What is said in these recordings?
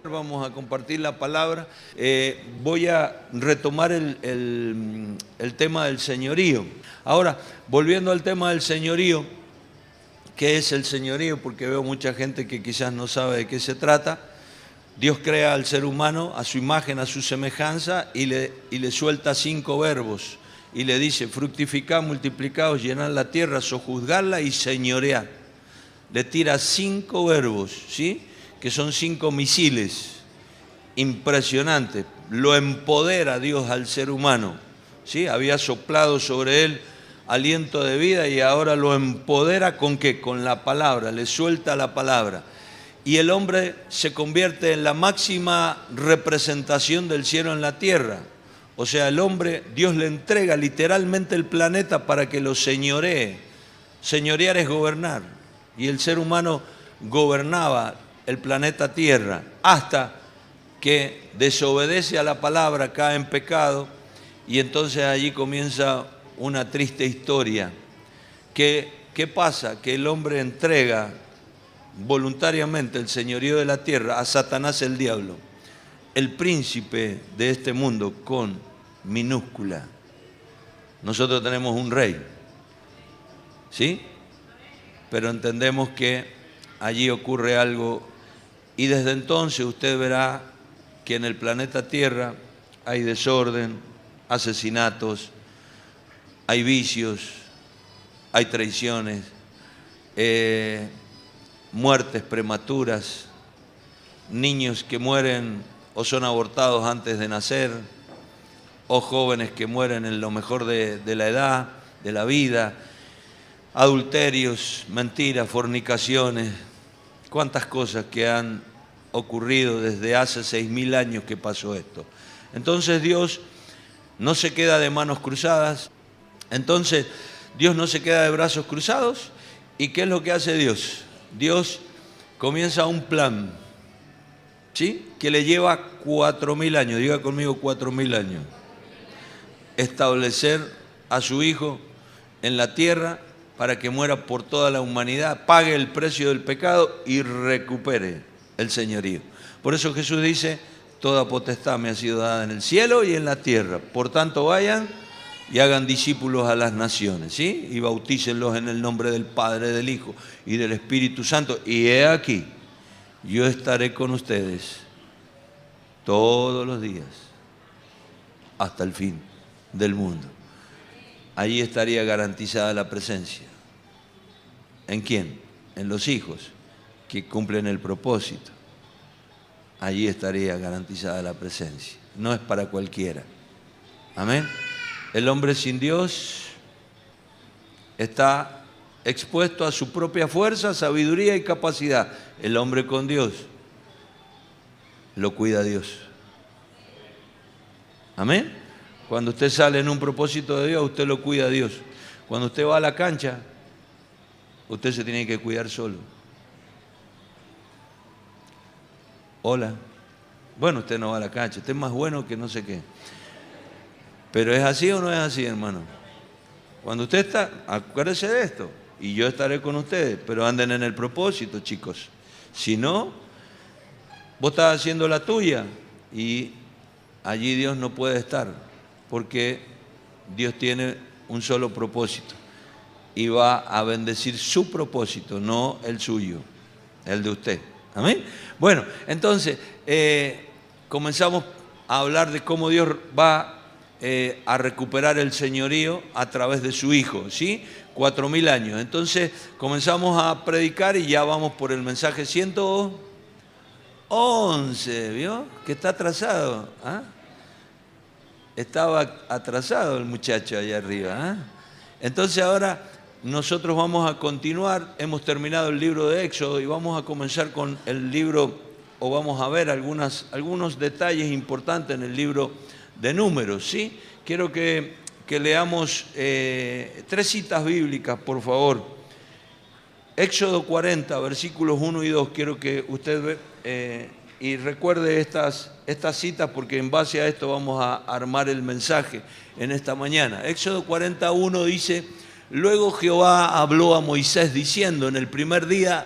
Vamos a compartir la palabra. Voy a retomar el tema del señorío. Ahora, volviendo al tema del señorío, ¿qué es el señorío? Porque veo mucha gente que quizás no sabe de qué se trata. Dios crea al ser humano a su imagen, a su semejanza, y le suelta 5 verbos. Y le dice: fructificad, multiplicaos, llenad la tierra, sojuzgadla y señoread. Le tira 5 verbos, ¿sí?, que son 5 misiles impresionantes. Lo empodera Dios al ser humano, ¿sí? Había soplado sobre él aliento de vida y ahora lo empodera ¿con qué? Con la palabra, le suelta la palabra. Y el hombre se convierte en la máxima representación del cielo en la tierra. O sea, el hombre, Dios le entrega literalmente el planeta para que lo señoree. Señorear es gobernar. Y el ser humano gobernaba el planeta Tierra hasta que desobedece a la palabra, cae en pecado, y entonces allí comienza una triste historia. ¿Qué pasa? Que el hombre entrega voluntariamente el señorío de la tierra a Satanás, el diablo, el príncipe de este mundo con minúscula. Nosotros tenemos un rey, ¿sí? Pero entendemos que allí ocurre algo, y desde entonces usted verá que en el planeta Tierra hay desorden, asesinatos, hay vicios, hay traiciones, muertes prematuras, niños que mueren o son abortados antes de nacer, o jóvenes que mueren en lo mejor de la edad, de la vida, adulterios, mentiras, fornicaciones, cuántas cosas que han ocurrido desde hace 6.000 años que pasó esto. Entonces Dios no se queda de manos cruzadas, entonces Dios no se queda de brazos cruzados. ¿Y qué es lo que hace Dios? Dios comienza un plan, ¿sí?, que le lleva 4.000 años, diga conmigo 4.000 años, establecer a su Hijo en la tierra para que muera por toda la humanidad, pague el precio del pecado y recupere el señorío. Por eso Jesús dice: toda potestad me ha sido dada en el cielo y en la tierra. Por tanto, vayan y hagan discípulos a las naciones, ¿sí?, y bautícenlos en el nombre del Padre, del Hijo y del Espíritu Santo. Y he aquí, yo estaré con ustedes todos los días hasta el fin del mundo. Allí estaría garantizada la presencia. ¿En quién? En los hijos que cumplen el propósito. Allí estaría garantizada la presencia. No es para cualquiera. Amén. El hombre sin Dios está expuesto a su propia fuerza, sabiduría y capacidad. El hombre con Dios lo cuida Dios. Amén. Cuando usted sale en un propósito de Dios, usted lo cuida a Dios. Cuando usted va a la cancha, usted se tiene que cuidar solo. Hola. Bueno, usted no va a la cancha, usted es más bueno que no sé qué. Pero ¿es así o no es así, hermano? Cuando usted está, acuérdese de esto, y yo estaré con ustedes, pero anden en el propósito, chicos. Si no, vos estás haciendo la tuya y allí Dios no puede estar. Porque Dios tiene un solo propósito y va a bendecir su propósito, no el suyo, el de usted. ¿Amén? Bueno, entonces comenzamos a hablar de cómo Dios va a recuperar el señorío a través de su Hijo, ¿sí? 4.000 años. Entonces comenzamos a predicar y ya vamos por el mensaje 111, ¿vio? Que está atrasado, ¿ah? Estaba atrasado el muchacho allá arriba, ¿eh? Entonces ahora nosotros vamos a continuar, hemos terminado el libro de Éxodo y vamos a comenzar con el libro, o vamos a ver algunos detalles importantes en el libro de Números, ¿sí? Quiero que leamos 3 citas bíblicas, por favor. Éxodo 40, versículos 1 y 2, quiero que usted vea. Y recuerde estas citas, porque en base a esto vamos a armar el mensaje en esta mañana. Éxodo 41 dice: luego Jehová habló a Moisés diciendo: en el primer día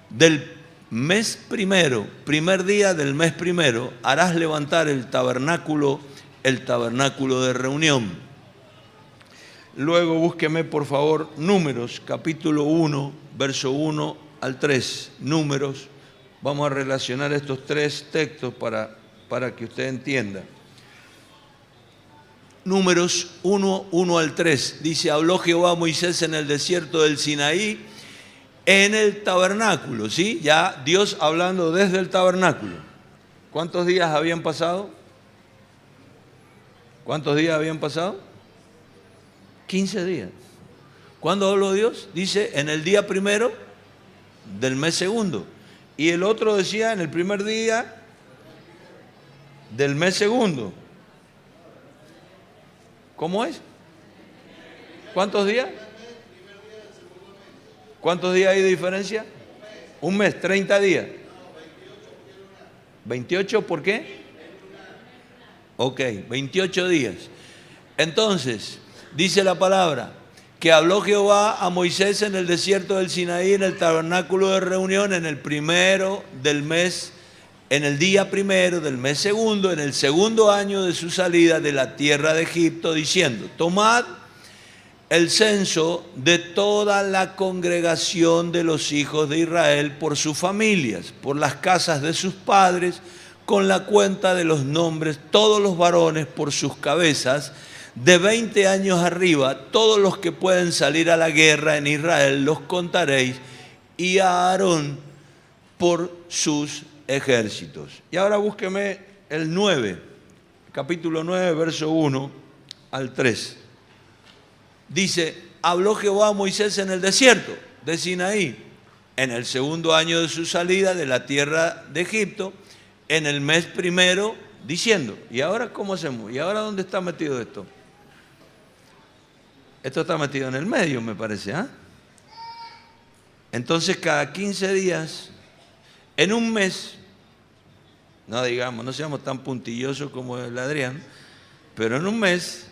del mes primero, primer día del mes primero, harás levantar el tabernáculo de reunión. Luego búsqueme por favor Números, capítulo 1, verso 1 al 3. Números, vamos a relacionar estos tres textos para que usted entienda. Números 1, 1 al 3, dice, habló Jehová a Moisés en el desierto del Sinaí, en el tabernáculo, ¿sí? Ya Dios hablando desde el tabernáculo. ¿Cuántos días habían pasado? ¿Cuántos días habían pasado? 15 días. ¿Cuándo habló Dios? Dice, en el día primero del mes segundo. Y el otro decía, en el primer día del mes segundo. ¿Cómo es? ¿Cuántos días? ¿Cuántos días hay de diferencia? Un mes, 30 días. ¿28 por qué? Ok, 28 días. Entonces, dice la palabra, que habló Jehová a Moisés en el desierto del Sinaí, en el tabernáculo de reunión, en el primero del mes, en el día primero del mes segundo, en el segundo año de su salida de la tierra de Egipto, diciendo, tomad el censo de toda la congregación de los hijos de Israel por sus familias, por las casas de sus padres, con la cuenta de los nombres, todos los varones por sus cabezas, de 20 años arriba, todos los que pueden salir a la guerra en Israel, los contaréis, y a Aarón por sus ejércitos. Y ahora búsqueme el 9, capítulo 9, verso 1 al 3. Dice, habló Jehová a Moisés en el desierto de Sinaí, en el segundo año de su salida de la tierra de Egipto, en el mes primero, diciendo, ¿y ahora cómo hacemos? ¿Y ahora dónde está metido esto? Esto está metido en el medio, me parece, ¿ah? Entonces, cada 15 días, en un mes, no digamos, no seamos tan puntillosos como el Adrián, pero en un mes,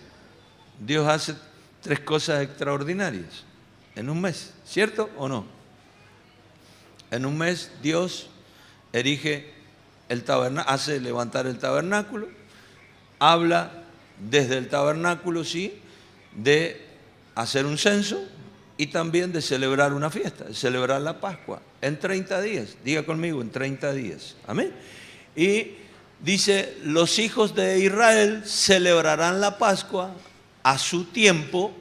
Dios hace 3 cosas extraordinarias. En un mes, ¿cierto o no? En un mes, Dios erige el tabernáculo, hace levantar el tabernáculo, habla desde el tabernáculo, sí, de hacer un censo y también de celebrar una fiesta, de celebrar la Pascua en 30 días. Diga conmigo, en 30 días. Amén. Y dice, los hijos de Israel celebrarán la Pascua a su tiempo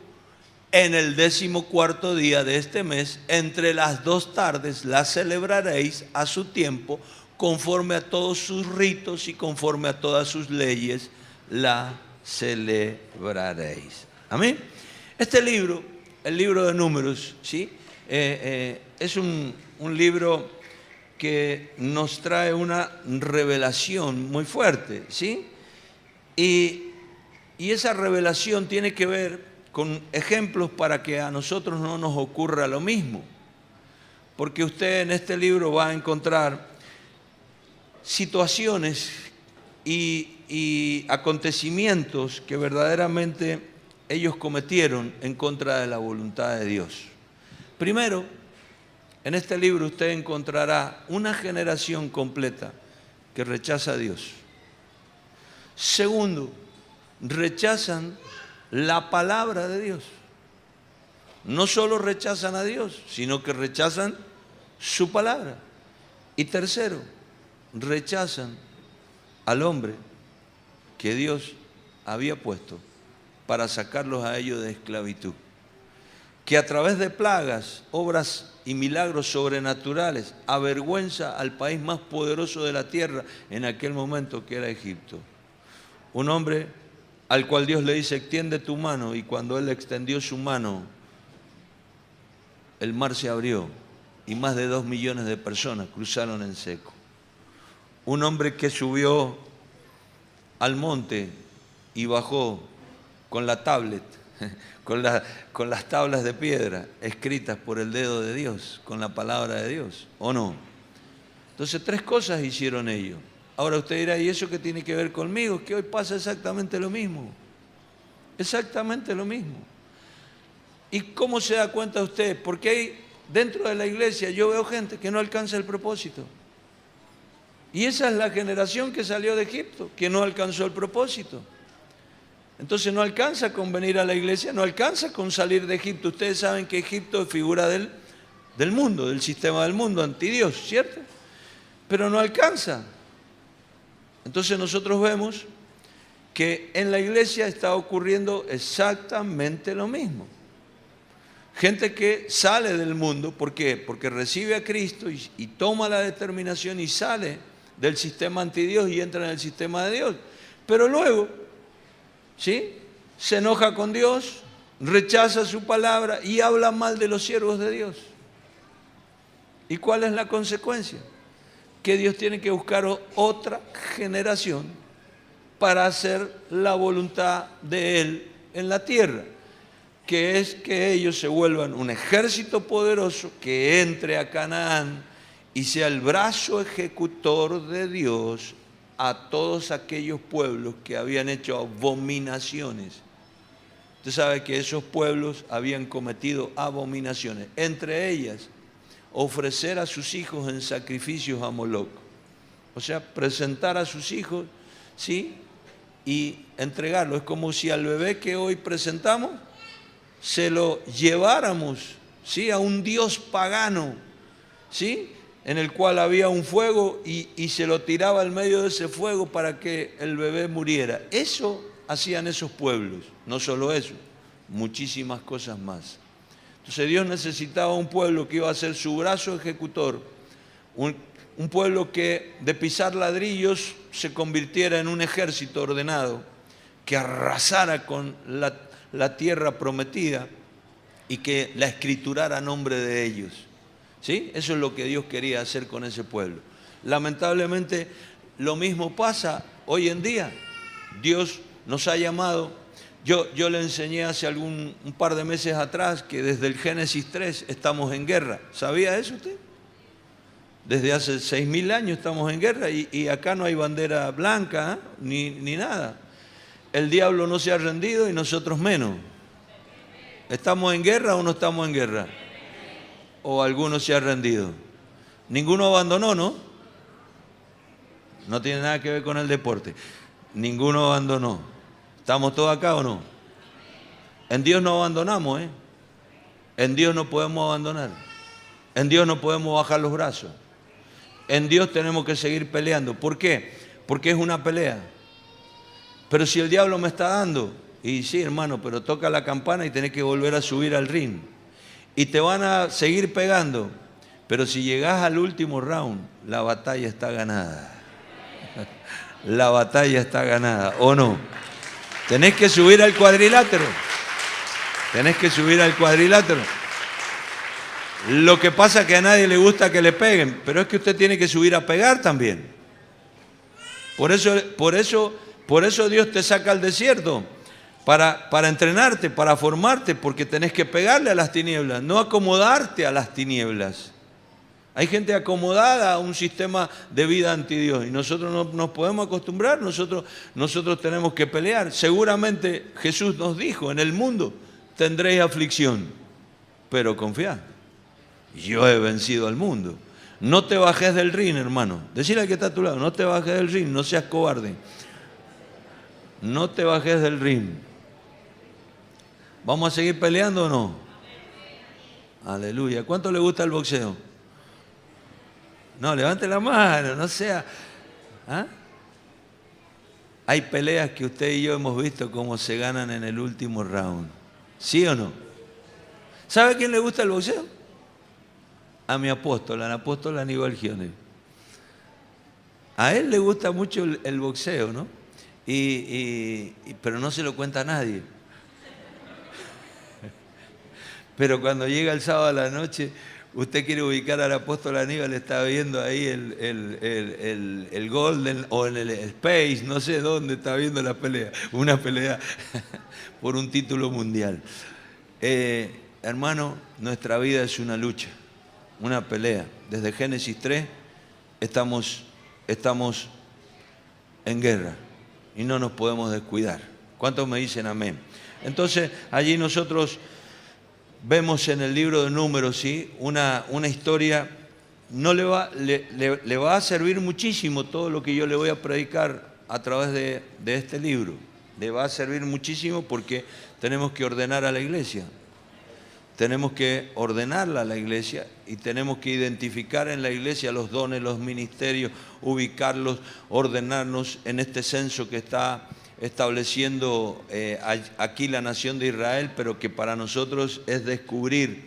en el 14º día de este mes, entre las 2 tardes la celebraréis a su tiempo, conforme a todos sus ritos y conforme a todas sus leyes la celebraréis. Amén. Este libro, el libro de Números, ¿sí? Es un libro que nos trae una revelación muy fuerte, ¿sí? Y esa revelación tiene que ver con ejemplos para que a nosotros no nos ocurra lo mismo. Porque usted en este libro va a encontrar situaciones y acontecimientos que verdaderamente ellos cometieron en contra de la voluntad de Dios. Primero, en este libro usted encontrará una generación completa que rechaza a Dios. Segundo, rechazan la palabra de Dios. No solo rechazan a Dios, sino que rechazan su palabra. Y tercero, rechazan al hombre que Dios había puesto para sacarlos a ellos de esclavitud, que a través de plagas, obras y milagros sobrenaturales avergüenza al país más poderoso de la tierra en aquel momento, que era Egipto. Un hombre al cual Dios le dice, extiende tu mano, y cuando él extendió su mano, el mar se abrió y más de 2 millones de personas cruzaron en seco. Un hombre que subió al monte y bajó con la tablet, con las tablas de piedra escritas por el dedo de Dios, con la palabra de Dios, ¿o no? Entonces 3 cosas hicieron ellos. Ahora usted dirá, ¿y eso qué tiene que ver conmigo? Es que hoy pasa exactamente lo mismo. Exactamente lo mismo. ¿Y cómo se da cuenta usted? Porque hay dentro de la iglesia yo veo gente que no alcanza el propósito. Y esa es la generación que salió de Egipto, que no alcanzó el propósito. Entonces no alcanza con venir a la iglesia, no alcanza con salir de Egipto. Ustedes saben que Egipto es figura del mundo, del sistema del mundo, antidios, ¿cierto? Pero no alcanza. Entonces nosotros vemos que en la iglesia está ocurriendo exactamente lo mismo. Gente que sale del mundo, ¿por qué? Porque recibe a Cristo y toma la determinación y sale del sistema antidios y entra en el sistema de Dios. Pero luego, ¿sí?, se enoja con Dios, rechaza su palabra y habla mal de los siervos de Dios. ¿Y cuál es la consecuencia? Que Dios tiene que buscar otra generación para hacer la voluntad de Él en la tierra, que es que ellos se vuelvan un ejército poderoso que entre a Canaán y sea el brazo ejecutor de Dios a todos aquellos pueblos que habían hecho abominaciones. Usted sabe que esos pueblos habían cometido abominaciones, entre ellas ofrecer a sus hijos en sacrificios a Moloc. O sea, presentar a sus hijos, ¿sí?, y entregarlo. Es como si al bebé que hoy presentamos se lo lleváramos, ¿sí?, a un dios pagano, ¿sí?, en el cual había un fuego y se lo tiraba al medio de ese fuego para que el bebé muriera. Eso hacían esos pueblos. No solo eso, muchísimas cosas más. Entonces Dios necesitaba un pueblo que iba a ser su brazo ejecutor, un pueblo que de pisar ladrillos se convirtiera en un ejército ordenado, que arrasara con la tierra prometida y que la escriturara a nombre de ellos. ¿Sí? Eso es lo que Dios quería hacer con ese pueblo. Lamentablemente lo mismo pasa hoy en día. Dios nos ha llamado. Yo le enseñé hace un par de meses atrás que desde el Génesis 3 estamos en guerra. ¿Sabía eso usted? Desde hace 6.000 años estamos en guerra y acá no hay bandera blanca, ni nada. El diablo no se ha rendido y nosotros menos. ¿Estamos en guerra o no estamos en guerra? ¿O alguno se ha rendido? Ninguno abandonó, ¿no? No tiene nada que ver con el deporte. Ninguno abandonó. ¿Estamos todos acá o no? En Dios no abandonamos, ¿eh? En Dios no podemos abandonar. En Dios no podemos bajar los brazos. En Dios tenemos que seguir peleando. ¿Por qué? Porque es una pelea. Pero si el diablo me está dando, y sí, hermano, pero toca la campana y tenés que volver a subir al ring. Y te van a seguir pegando. Pero si llegás al último round, la batalla está ganada. La batalla está ganada, ¿o no? Tenés que subir al cuadrilátero. Tenés que subir al cuadrilátero. Lo que pasa es que a nadie le gusta que le peguen, pero es que usted tiene que subir a pegar también. Por eso Dios te saca al desierto, para entrenarte, para formarte, porque tenés que pegarle a las tinieblas, no acomodarte a las tinieblas. Hay gente acomodada a un sistema de vida anti Dios y nosotros no nos podemos acostumbrar, nosotros tenemos que pelear. Seguramente Jesús nos dijo, en el mundo tendréis aflicción, pero confiad, yo he vencido al mundo. No te bajes del ring, hermano. Decile al que está a tu lado, no te bajes del ring, no seas cobarde. No te bajes del ring. ¿Vamos a seguir peleando o no? Aleluya. ¿Cuánto le gusta el boxeo? No, levante la mano, no sea. ¿Ah? Hay peleas que usted y yo hemos visto cómo se ganan en el último round. ¿Sí o no? ¿Sabe a quién le gusta el boxeo? A mi apóstol, al apóstol Aníbal Giones. A él le gusta mucho el boxeo, ¿no? Pero no se lo cuenta a nadie. Pero cuando llega el sábado a la noche, usted quiere ubicar al apóstol Aníbal, está viendo ahí el Golden o en el Space, no sé dónde está viendo la pelea, una pelea por un título mundial. Hermano, nuestra vida es una lucha, una pelea. Desde Génesis 3 estamos en guerra y no nos podemos descuidar. ¿Cuántos me dicen amén? Entonces, allí nosotros vemos en el libro de Números, ¿sí? Una historia, no le va a servir muchísimo todo lo que yo le voy a predicar a través de este libro. Le va a servir muchísimo porque tenemos que ordenar a la iglesia. Tenemos que ordenarla a la iglesia y tenemos que identificar en la iglesia los dones, los ministerios, ubicarlos, ordenarnos en este censo que está estableciendo aquí la nación de Israel, pero que para nosotros es descubrir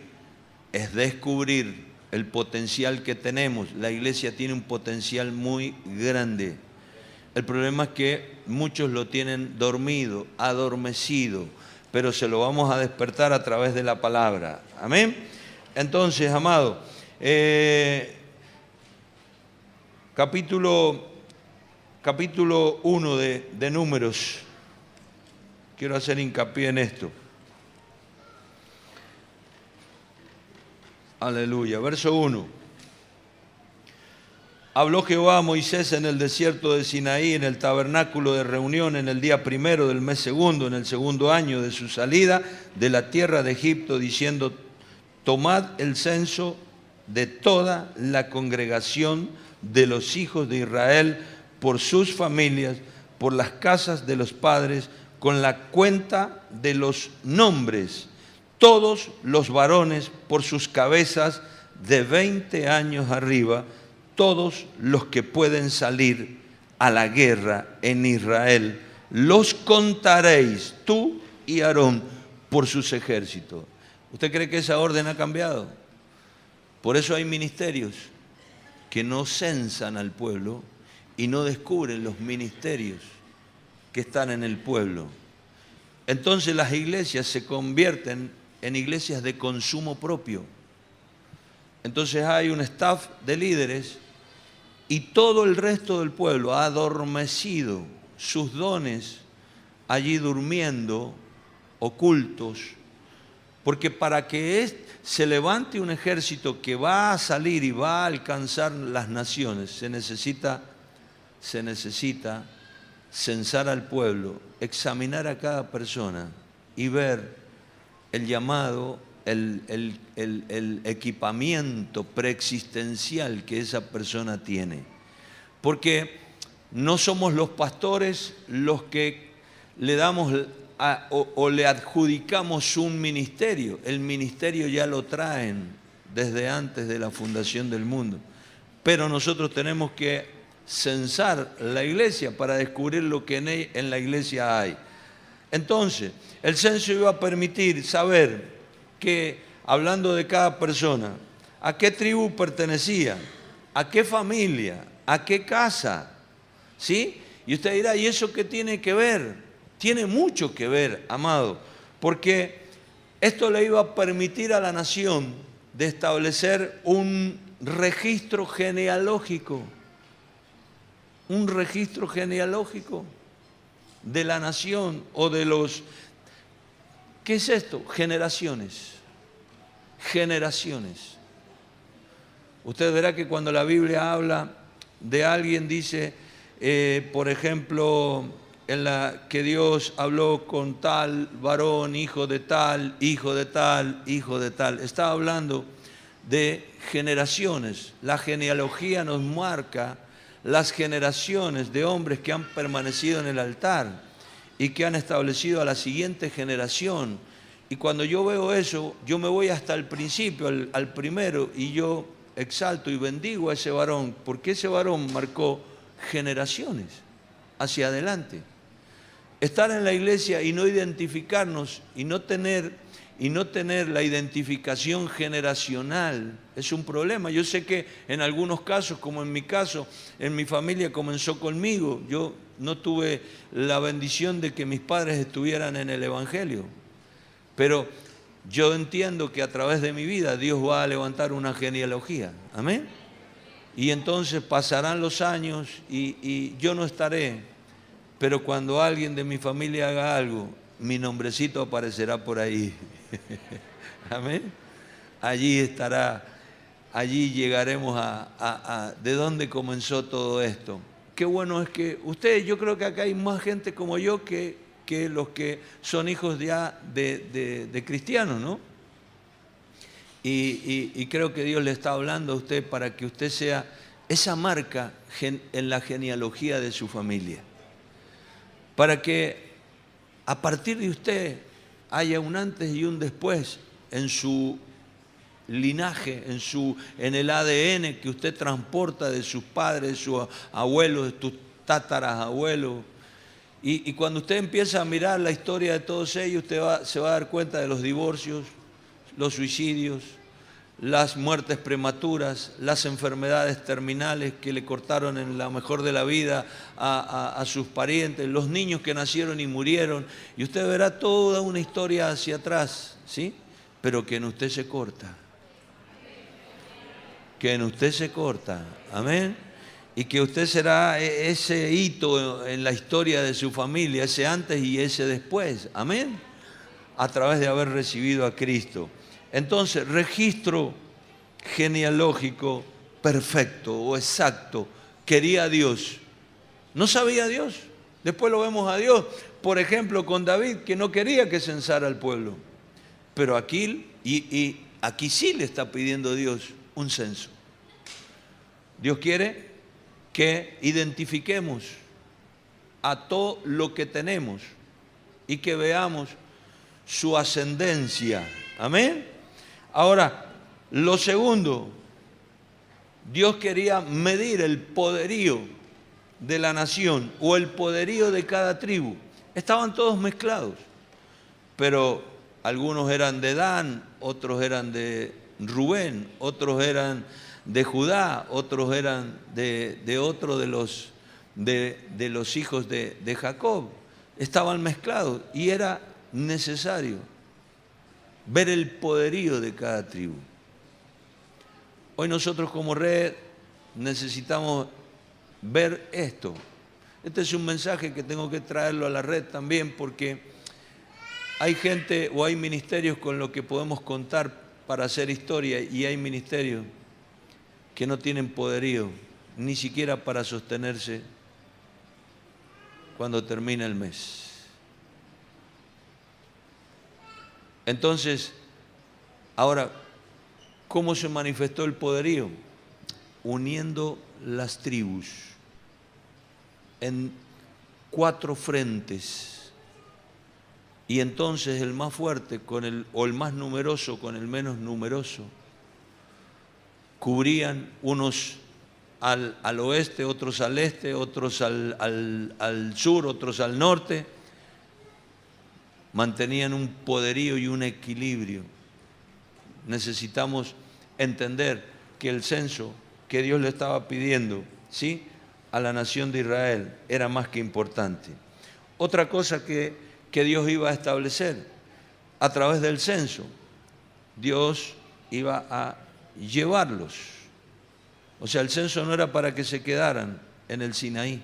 el potencial que tenemos. La iglesia tiene un potencial muy grande. El problema es que muchos lo tienen dormido, adormecido, pero se lo vamos a despertar a través de la palabra. Amén. Entonces, amado, capítulo 1 de Números. Quiero hacer hincapié en esto. Aleluya. Verso 1. Habló Jehová a Moisés en el desierto de Sinaí, en el tabernáculo de reunión, en el día primero del mes segundo, en el segundo año de su salida de la tierra de Egipto, diciendo: tomad el censo de toda la congregación de los hijos de Israel por sus familias, por las casas de los padres, con la cuenta de los nombres, todos los varones por sus cabezas de 20 años arriba, todos los que pueden salir a la guerra en Israel, los contaréis tú y Aarón por sus ejércitos. ¿Usted cree que esa orden ha cambiado? Por eso hay ministerios que no censan al pueblo y no descubren los ministerios que están en el pueblo. Entonces las iglesias se convierten en iglesias de consumo propio. Entonces hay un staff de líderes y todo el resto del pueblo ha adormecido sus dones allí durmiendo, ocultos, porque para que se levante un ejército que va a salir y va a alcanzar las naciones, se necesita censar al pueblo, examinar a cada persona y ver el llamado, el equipamiento preexistencial que esa persona tiene. Porque no somos los pastores los que le damos o le adjudicamos un ministerio. El ministerio ya lo traen desde antes de la fundación del mundo. Pero nosotros tenemos que censar la iglesia para descubrir lo que en la iglesia hay. Entonces, el censo iba a permitir saber que, hablando de cada persona, a qué tribu pertenecía, a qué familia, a qué casa, ¿sí? Y usted dirá, ¿y eso qué tiene que ver? Tiene mucho que ver, amado, porque esto le iba a permitir a la nación de establecer un registro genealógico, de la nación o de los... ¿Qué es esto? Generaciones. Usted verá que cuando la Biblia habla de alguien, dice, por ejemplo, que Dios habló con tal varón, hijo de tal, hijo de tal, hijo de tal. Está hablando de generaciones. La genealogía nos marca las generaciones de hombres que han permanecido en el altar y que han establecido a la siguiente generación. Y cuando yo veo eso, yo me voy hasta el principio, al primero, y yo exalto y bendigo a ese varón, porque ese varón marcó generaciones hacia adelante. Estar en la iglesia y no identificarnos y no tener la identificación generacional es un problema. Yo sé que en algunos casos, como en mi caso, en mi familia comenzó conmigo. Yo no tuve la bendición de que mis padres estuvieran en el Evangelio, pero yo entiendo que a través de mi vida Dios va a levantar una genealogía. Amén. Y entonces pasarán los años y yo no estaré, pero cuando alguien de mi familia haga algo, mi nombrecito aparecerá por ahí. Amén. Allí estará, allí llegaremos a de dónde comenzó todo esto. Qué bueno es que ustedes, yo creo que acá hay más gente como yo que los que son hijos ya de cristianos, ¿no? y creo que Dios le está hablando a usted para que usted sea esa marca en la genealogía de su familia. Para que a partir de usted haya un antes y un después en su linaje, en el ADN que usted transporta de sus padres, de sus abuelos, de tus tatarabuelos. Y cuando usted empieza a mirar la historia de todos ellos, usted se va a dar cuenta de los divorcios, los suicidios, las muertes prematuras, las enfermedades terminales que le cortaron en la mejor de la vida a sus parientes, los niños que nacieron y murieron. Y usted verá toda una historia hacia atrás, ¿sí? Pero que en usted se corta. Que en usted se corta. Amén. Y que usted será ese hito en la historia de su familia, ese antes y ese después. Amén. A través de haber recibido a Cristo. Entonces, registro genealógico perfecto o exacto. Quería a Dios. No sabía a Dios. Después lo vemos a Dios. Por ejemplo, con David, que no quería que censara al pueblo. Pero aquí, aquí sí le está pidiendo Dios un censo. Dios quiere que identifiquemos a todo lo que tenemos y que veamos su ascendencia. Amén. Ahora, lo segundo, Dios quería medir el poderío de la nación o el poderío de cada tribu. Estaban todos mezclados, pero algunos eran de Dan, otros eran de Rubén, otros eran de Judá, otros eran de otro de los hijos de Jacob. Estaban mezclados y era necesario ver el poderío de cada tribu. Hoy nosotros como red necesitamos ver esto. Este es un mensaje que tengo que traerlo a la red también porque hay gente o hay ministerios con los que podemos contar para hacer historia y hay ministerios que no tienen poderío, ni siquiera para sostenerse cuando termina el mes. Entonces, ahora, ¿cómo se manifestó el poderío? Uniendo las tribus en 4 frentes. Y entonces el más fuerte o el más numeroso con el menos numeroso cubrían unos al oeste, otros al este, otros al sur, otros al norte. Mantenían un poderío y un equilibrio. Necesitamos entender que el censo que Dios le estaba pidiendo, ¿sí?, a la nación de Israel era más que importante. Otra cosa que Dios iba a establecer a través del censo, Dios iba a llevarlos. O sea, el censo no era para que se quedaran en el Sinaí,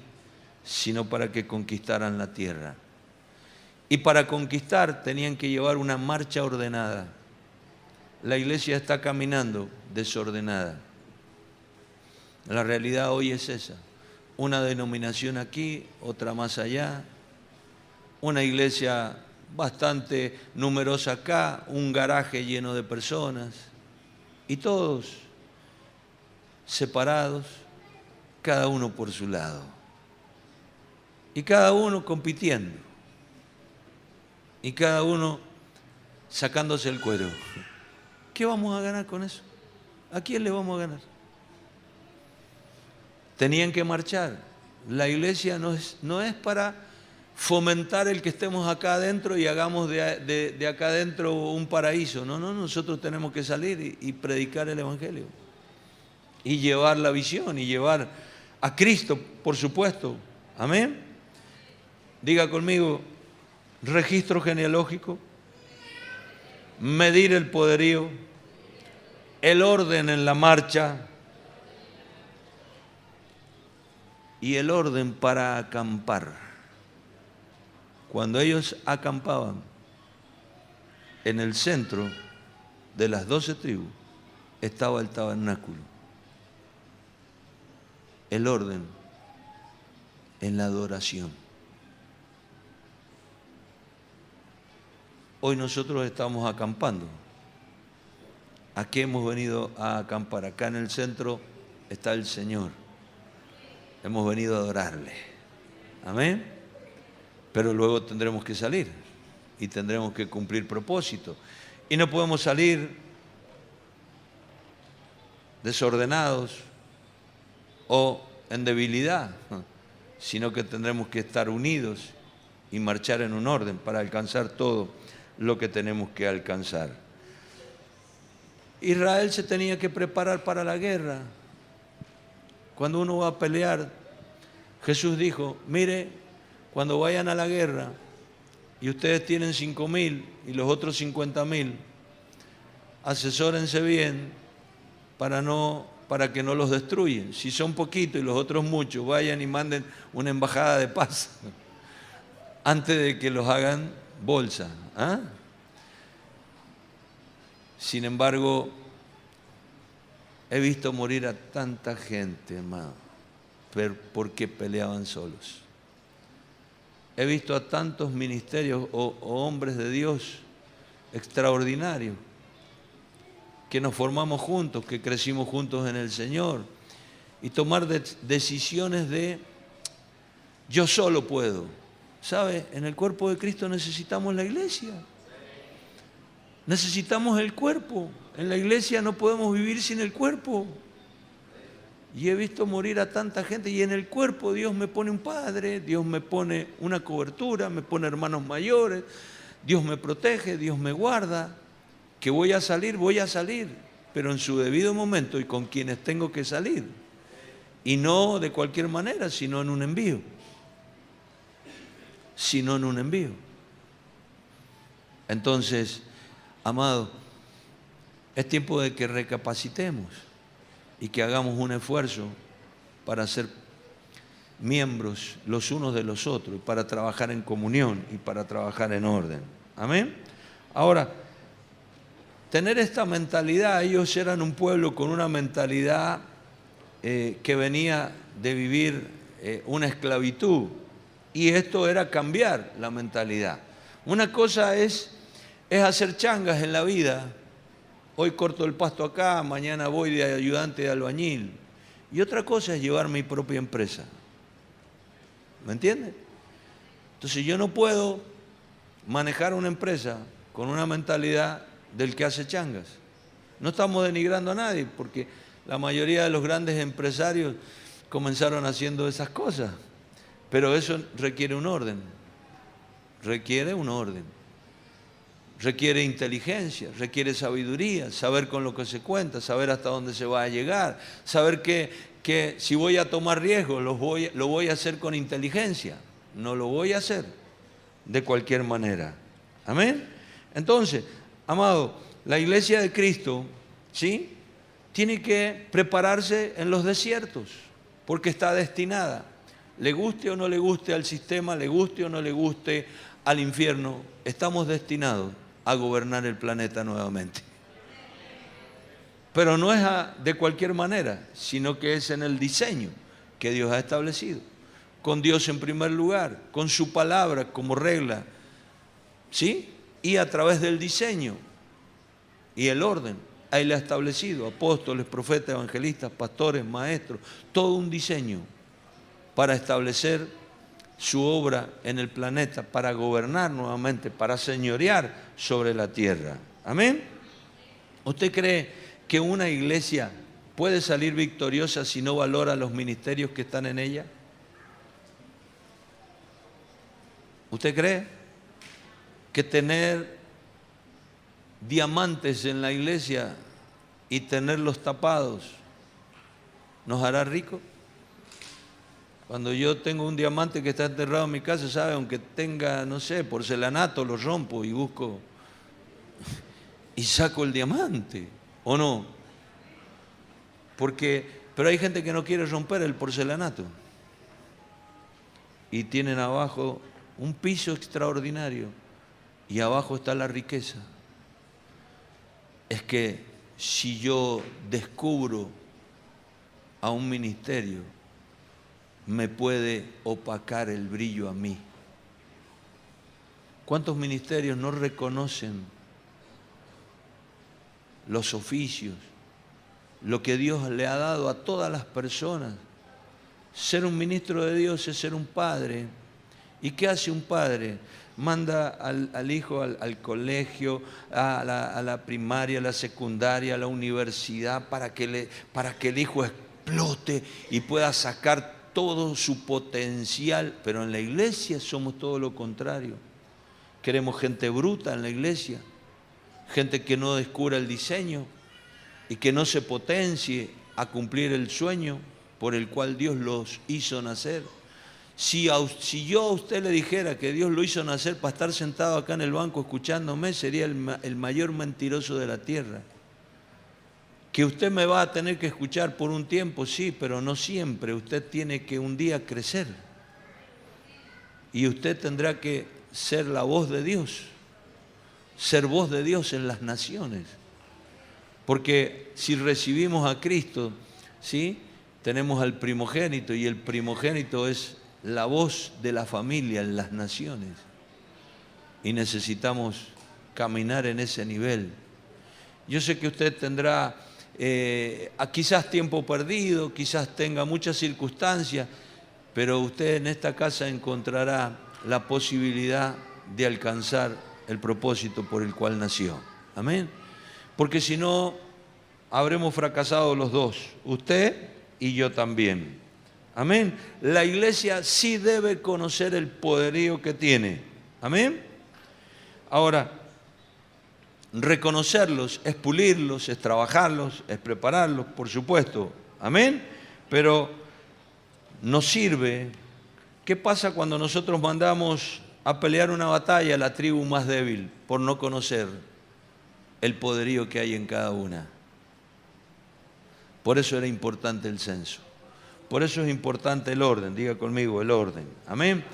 sino para que conquistaran la tierra. Y para conquistar tenían que llevar una marcha ordenada. La iglesia está caminando desordenada. La realidad hoy es esa. Una denominación aquí, otra más allá. Una iglesia bastante numerosa acá, un garaje lleno de personas. Y todos separados, cada uno por su lado. Y cada uno compitiendo. Y cada uno sacándose el cuero. ¿Qué vamos a ganar con eso? ¿A quién le vamos a ganar? Tenían que marchar. La iglesia no es para fomentar el que estemos acá adentro y hagamos de acá adentro un paraíso. No, nosotros tenemos que salir y predicar el Evangelio. Y llevar la visión y llevar a Cristo, por supuesto. Amén. Diga conmigo, registro genealógico, medir el poderío, el orden en la marcha y el orden para acampar. Cuando ellos acampaban, en el centro de las 12 tribus estaba el tabernáculo. El orden en la adoración. Hoy nosotros estamos acampando Aquí hemos venido a acampar. Acá en el centro está el Señor. Hemos venido a adorarle. Amén. Pero luego tendremos que salir y tendremos que cumplir propósito. Y no podemos salir desordenados o en debilidad, sino que tendremos que estar unidos y marchar en un orden para alcanzar todo lo que tenemos que alcanzar. Israel se tenía que preparar para la guerra. Cuando uno va a pelear, Jesús dijo, mire, cuando vayan a la guerra y ustedes tienen 5.000 y los otros 50.000, asesórense bien para que no los destruyan. Si son poquitos y los otros muchos, vayan y manden una embajada de paz antes de que los hagan bolsa. ¿Ah? Sin embargo, he visto morir a tanta gente, hermano, porque peleaban solos. He visto a tantos ministerios o hombres de Dios extraordinarios que nos formamos juntos, que crecimos juntos en el Señor, y tomar decisiones de yo solo puedo. ¿Sabe? En el cuerpo de Cristo necesitamos la iglesia. Necesitamos el cuerpo. En la iglesia no podemos vivir sin el cuerpo. Y he visto morir a tanta gente, y en el cuerpo Dios me pone un padre, Dios me pone una cobertura, me pone hermanos mayores, Dios me protege, Dios me guarda. Que voy a salir, pero en su debido momento y con quienes tengo que salir. Y no de cualquier manera, sino en un envío. Entonces, amado, es tiempo de que recapacitemos y que hagamos un esfuerzo para ser miembros los unos de los otros, para trabajar en comunión y para trabajar en orden. Amén. Ahora, tener esta mentalidad, ellos eran un pueblo con una mentalidad que venía de vivir una esclavitud, y esto era cambiar la mentalidad. Una cosa es hacer changas en la vida. Hoy corto el pasto acá, mañana voy de ayudante de albañil. Y otra cosa es llevar mi propia empresa. ¿Me entiende? Entonces yo no puedo manejar una empresa con una mentalidad del que hace changas. No estamos denigrando a nadie, porque la mayoría de los grandes empresarios comenzaron haciendo esas cosas. Pero eso requiere un orden. Requiere inteligencia, requiere sabiduría, saber con lo que se cuenta, saber hasta dónde se va a llegar, saber que si voy a tomar riesgos, lo voy a hacer con inteligencia, no lo voy a hacer de cualquier manera. Amén. Entonces, amado, la iglesia de Cristo, ¿sí?, tiene que prepararse en los desiertos, porque está destinada, le guste o no le guste al sistema, le guste o no le guste al infierno, estamos destinados a gobernar el planeta nuevamente. Pero no es de cualquier manera, sino que es en el diseño que Dios ha establecido, con Dios en primer lugar, con su palabra como regla, ¿sí?, y a través del diseño y el orden. Él ha establecido apóstoles, profetas, evangelistas, pastores, maestros, todo un diseño para establecer su obra en el planeta, para gobernar nuevamente, para señorear sobre la tierra. ¿Amén? ¿Usted cree que una iglesia puede salir victoriosa si no valora los ministerios que están en ella? ¿Usted cree que tener diamantes en la iglesia y tenerlos tapados nos hará ricos? Cuando yo tengo un diamante que está enterrado en mi casa, ¿sabe? Aunque tenga, no sé, porcelanato, lo rompo y busco y saco el diamante, ¿o no? Pero hay gente que no quiere romper el porcelanato y tienen abajo un piso extraordinario y abajo está la riqueza. Es que si yo descubro a un ministerio, me puede opacar el brillo a mí. ¿Cuántos ministerios no reconocen los oficios, lo que Dios le ha dado a todas las personas. Ser un ministro de Dios es ser un padre. ¿Y qué hace un padre? Manda al hijo al colegio, a la primaria, a la secundaria, a la universidad, para que el hijo explote y pueda sacar todo su potencial. Pero en la iglesia somos todo lo contrario. Queremos gente bruta en la iglesia, gente que no descubra el diseño y que no se potencie a cumplir el sueño por el cual Dios los hizo nacer. Si yo a usted le dijera que Dios lo hizo nacer para estar sentado acá en el banco escuchándome, sería el mayor mentiroso de la tierra. Que usted me va a tener que escuchar por un tiempo, sí, pero no siempre. Usted tiene que un día crecer. Y usted tendrá que ser la voz de Dios, ser voz de Dios en las naciones. Porque si recibimos a Cristo, ¿sí?, tenemos al primogénito, y el primogénito es la voz de la familia en las naciones. Y necesitamos caminar en ese nivel. Yo sé que usted tendrá quizás tiempo perdido, quizás tenga muchas circunstancias, pero usted en esta casa encontrará la posibilidad de alcanzar el propósito por el cual nació. Amén. Porque si no, habremos fracasado los dos, usted y yo también. Amén. La iglesia sí debe conocer el poderío que tiene. Amén. Ahora, reconocerlos es pulirlos, es trabajarlos, es prepararlos, por supuesto. Amén. Pero nos sirve. ¿Qué pasa cuando nosotros mandamos a pelear una batalla a la tribu más débil por no conocer el poderío que hay en cada una? Por eso era importante el censo. Por eso es importante el orden. Diga conmigo, el orden. Amén.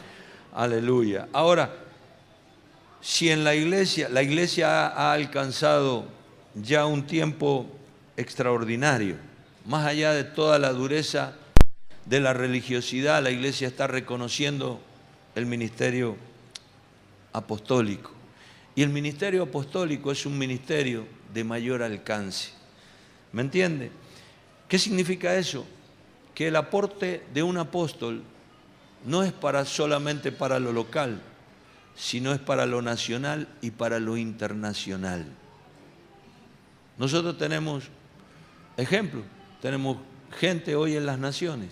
Aleluya. Ahora, si en la iglesia ha alcanzado ya un tiempo extraordinario, más allá de toda la dureza de la religiosidad, la iglesia está reconociendo el ministerio apostólico. Y el ministerio apostólico es un ministerio de mayor alcance. ¿Me entiende? ¿Qué significa eso? Que el aporte de un apóstol no es solamente para lo local, sino es para lo nacional y para lo internacional. Nosotros tenemos ejemplos, tenemos gente hoy en las naciones.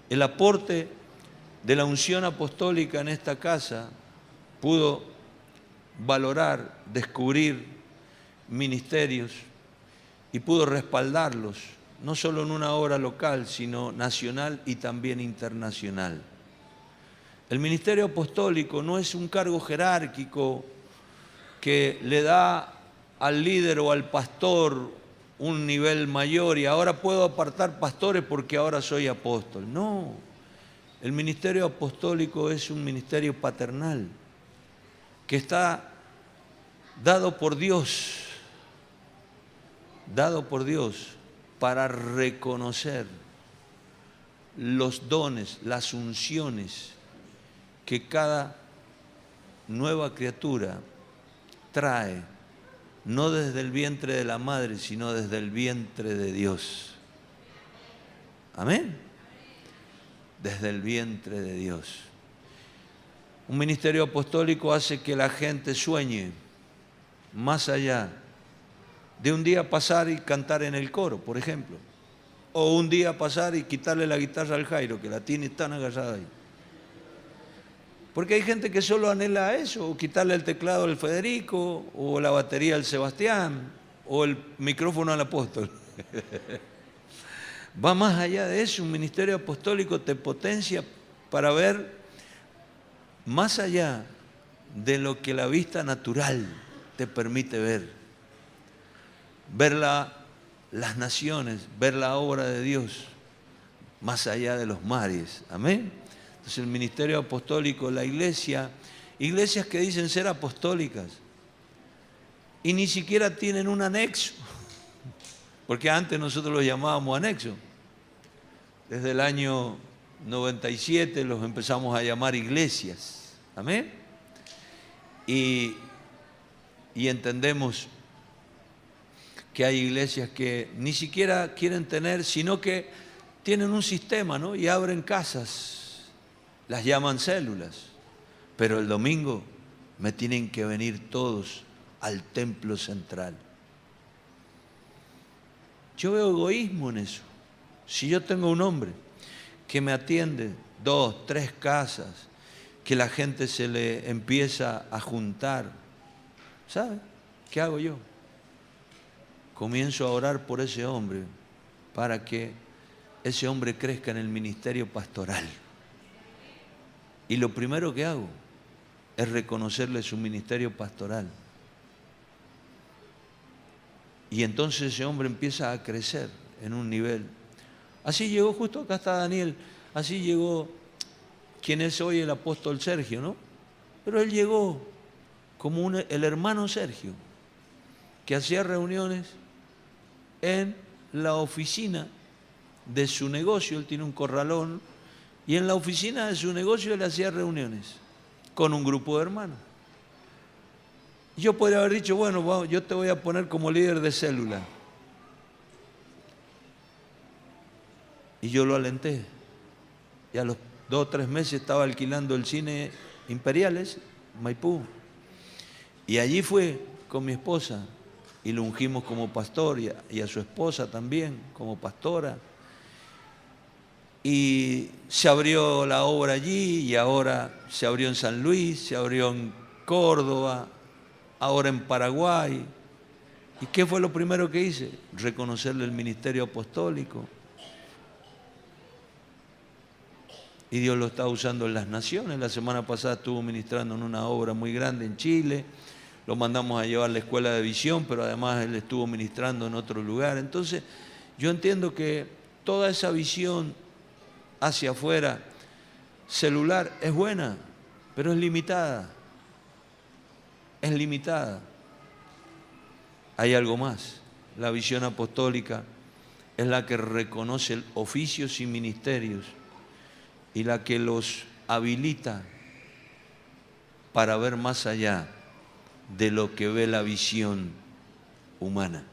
El aporte de la unción apostólica en esta casa pudo valorar, descubrir ministerios y pudo respaldarlos, no solo en una obra local, sino nacional y también internacional. El ministerio apostólico no es un cargo jerárquico que le da al líder o al pastor un nivel mayor y ahora puedo apartar pastores porque ahora soy apóstol. No, el ministerio apostólico es un ministerio paternal que está dado por Dios para reconocer los dones, las unciones que cada nueva criatura trae, no desde el vientre de la madre, sino desde el vientre de Dios. Amén. Desde el vientre de Dios. Un ministerio apostólico hace que la gente sueñe más allá de un día pasar y cantar en el coro, por ejemplo. O un día pasar y quitarle la guitarra al Jairo, que la tiene tan agarrada ahí. Porque hay gente que solo anhela eso, o quitarle el teclado al Federico, o la batería al Sebastián, o el micrófono al apóstol. Va más allá de eso. Un ministerio apostólico te potencia para ver más allá de lo que la vista natural te permite ver. Ver las naciones, ver la obra de Dios más allá de los mares. Amén. Entonces el ministerio apostólico, la iglesia, iglesias que dicen ser apostólicas y ni siquiera tienen un anexo, porque antes nosotros los llamábamos anexo. Desde el año 97 los empezamos a llamar iglesias. Amén. Y entendemos que hay iglesias que ni siquiera quieren tener, sino que tienen un sistema, ¿no? Y abren casas, las llaman células, pero el domingo me tienen que venir todos al templo central. Yo veo egoísmo en eso. Si yo tengo un hombre que me atiende 2, 3 casas, que la gente se le empieza a juntar, ¿sabe? ¿Qué hago yo? Comienzo a orar por ese hombre para que ese hombre crezca en el ministerio pastoral. Y lo primero que hago es reconocerle su ministerio pastoral. Y entonces ese hombre empieza a crecer en un nivel. Así llegó, justo acá está Daniel, así llegó quien es hoy el apóstol Sergio, ¿no? Pero él llegó como el hermano Sergio, que hacía reuniones en la oficina de su negocio. Él tiene un corralón, y en la oficina de su negocio él hacía reuniones con un grupo de hermanos. Yo podría haber dicho, bueno, yo te voy a poner como líder de célula. Y yo lo alenté. Y a los 2 o 3 meses estaba alquilando el cine Imperiales, Maipú. Y allí fue con mi esposa y lo ungimos como pastor, y a su esposa también como pastora. Y se abrió la obra allí, y ahora se abrió en San Luis, se abrió en Córdoba, ahora en Paraguay. ¿Y qué fue lo primero que hice? Reconocerle el ministerio apostólico. Y Dios lo está usando en las naciones. La semana pasada estuvo ministrando en una obra muy grande en Chile. Lo mandamos a llevar a la escuela de visión, pero además él estuvo ministrando en otro lugar. Entonces, yo entiendo que toda esa visión hacia afuera, celular, es buena, pero es limitada. Es limitada. Hay algo más. La visión apostólica es la que reconoce oficios y ministerios y la que los habilita para ver más allá de lo que ve la visión humana.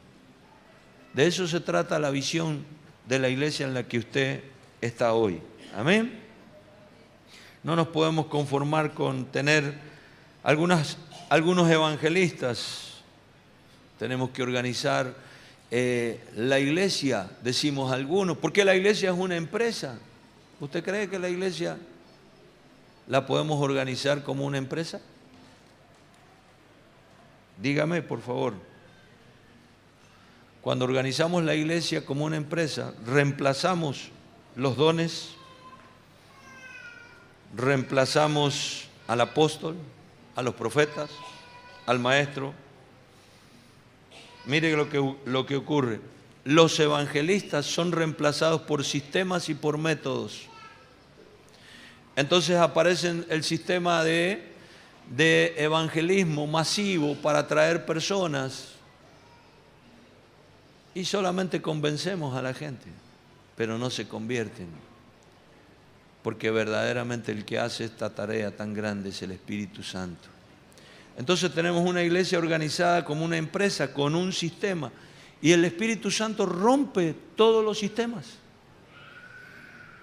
De eso se trata la visión de la iglesia en la que usted está hoy. Amén. No nos podemos conformar con tener algunos evangelistas. Tenemos que organizar la iglesia, decimos algunos, porque la iglesia es una empresa. ¿Usted cree que la iglesia la podemos organizar como una empresa? Dígame, por favor. Cuando organizamos la iglesia como una empresa, reemplazamos los dones, reemplazamos al apóstol, a los profetas, al maestro. Mire lo que ocurre. Los evangelistas son reemplazados por sistemas y por métodos. Entonces aparece el sistema de evangelismo masivo para atraer personas, y solamente convencemos a la gente, pero no se convierten, porque verdaderamente el que hace esta tarea tan grande es el Espíritu Santo. Entonces tenemos una iglesia organizada como una empresa, con un sistema, y el Espíritu Santo rompe todos los sistemas.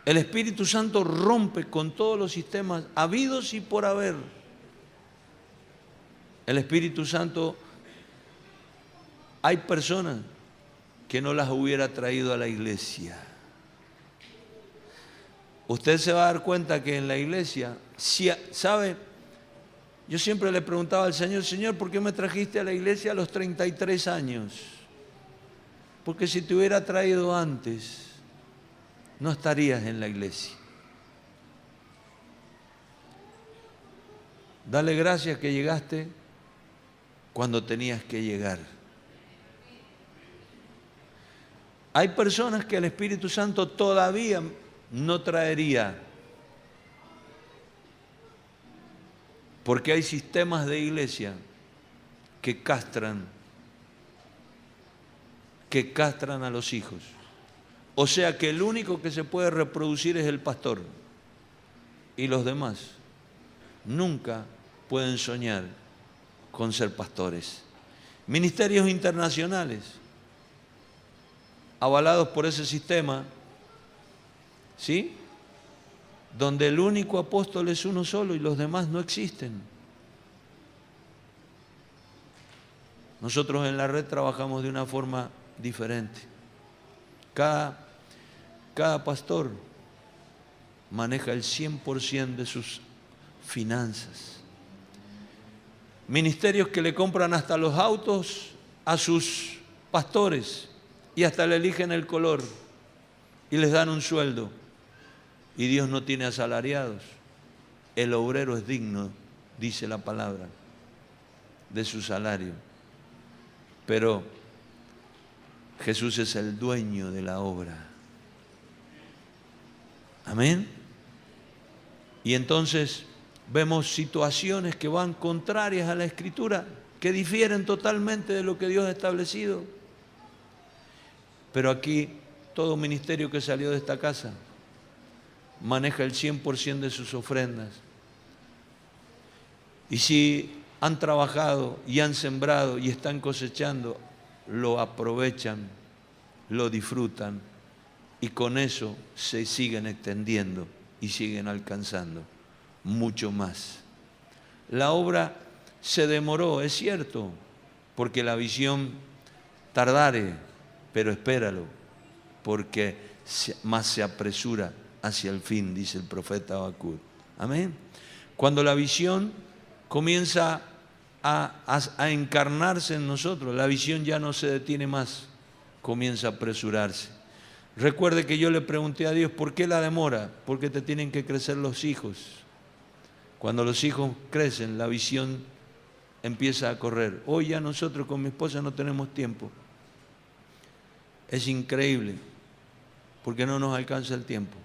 El Espíritu Santo rompe con todos los sistemas habidos y por haber. El Espíritu Santo, hay personas que no las hubiera traído a la iglesia. Usted se va a dar cuenta que en la iglesia, ¿sabe? Yo siempre le preguntaba al Señor, Señor, ¿por qué me trajiste a la iglesia a los 33 años? Porque si te hubiera traído antes, no estarías en la iglesia. Dale gracias que llegaste cuando tenías que llegar. Hay personas que el Espíritu Santo todavía no traería, porque hay sistemas de iglesia que castran a los hijos. O sea que el único que se puede reproducir es el pastor, y los demás nunca pueden soñar con ser pastores. Ministerios internacionales, avalados por ese sistema, ¿sí? Donde el único apóstol es uno solo y los demás no existen. Nosotros en la red trabajamos de una forma diferente. Cada pastor maneja el 100% de sus finanzas. Ministerios que le compran hasta los autos a sus pastores y hasta le eligen el color y les dan un sueldo. Y Dios no tiene asalariados. El obrero es digno, dice la palabra, de su salario. Pero Jesús es el dueño de la obra. Amén. Y entonces vemos situaciones que van contrarias a la Escritura, que difieren totalmente de lo que Dios ha establecido. Pero aquí todo ministerio que salió de esta casa maneja el 100% de sus ofrendas. Y si han trabajado y han sembrado y están cosechando, lo aprovechan, lo disfrutan y con eso se siguen extendiendo y siguen alcanzando mucho más. La obra se demoró, es cierto, porque la visión tardare, pero espéralo, porque más se apresura hacia el fin, dice el profeta Habacuc. Amén. Cuando la visión comienza a encarnarse en nosotros, la visión ya no se detiene más, comienza a apresurarse. Recuerde que yo le pregunté a Dios, ¿por qué la demora? Porque te tienen que crecer los hijos. Cuando los hijos crecen, la visión empieza a correr. Hoy ya nosotros con mi esposa no tenemos tiempo. Es increíble, porque no nos alcanza el tiempo.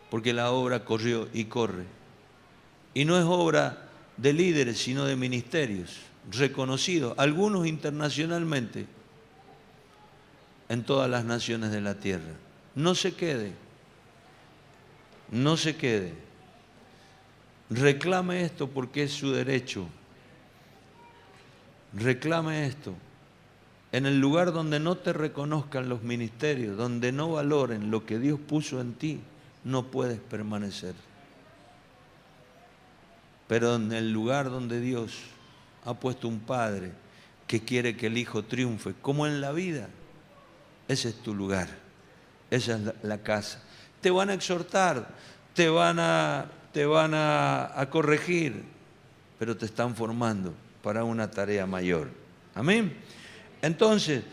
Porque la obra corrió y corre. Y no es obra de líderes, sino de ministerios reconocidos, algunos internacionalmente, en todas las naciones de la tierra. No se quede, no se quede. Reclame esto porque es su derecho. Reclame esto. En el lugar donde no te reconozcan los ministerios, donde no valoren lo que Dios puso en ti, no puedes permanecer. Pero en el lugar donde Dios ha puesto un padre que quiere que el hijo triunfe, como en la vida, ese es tu lugar, esa es la casa. Te van a exhortar, te van a corregir, pero te están formando para una tarea mayor. Amén. Entonces,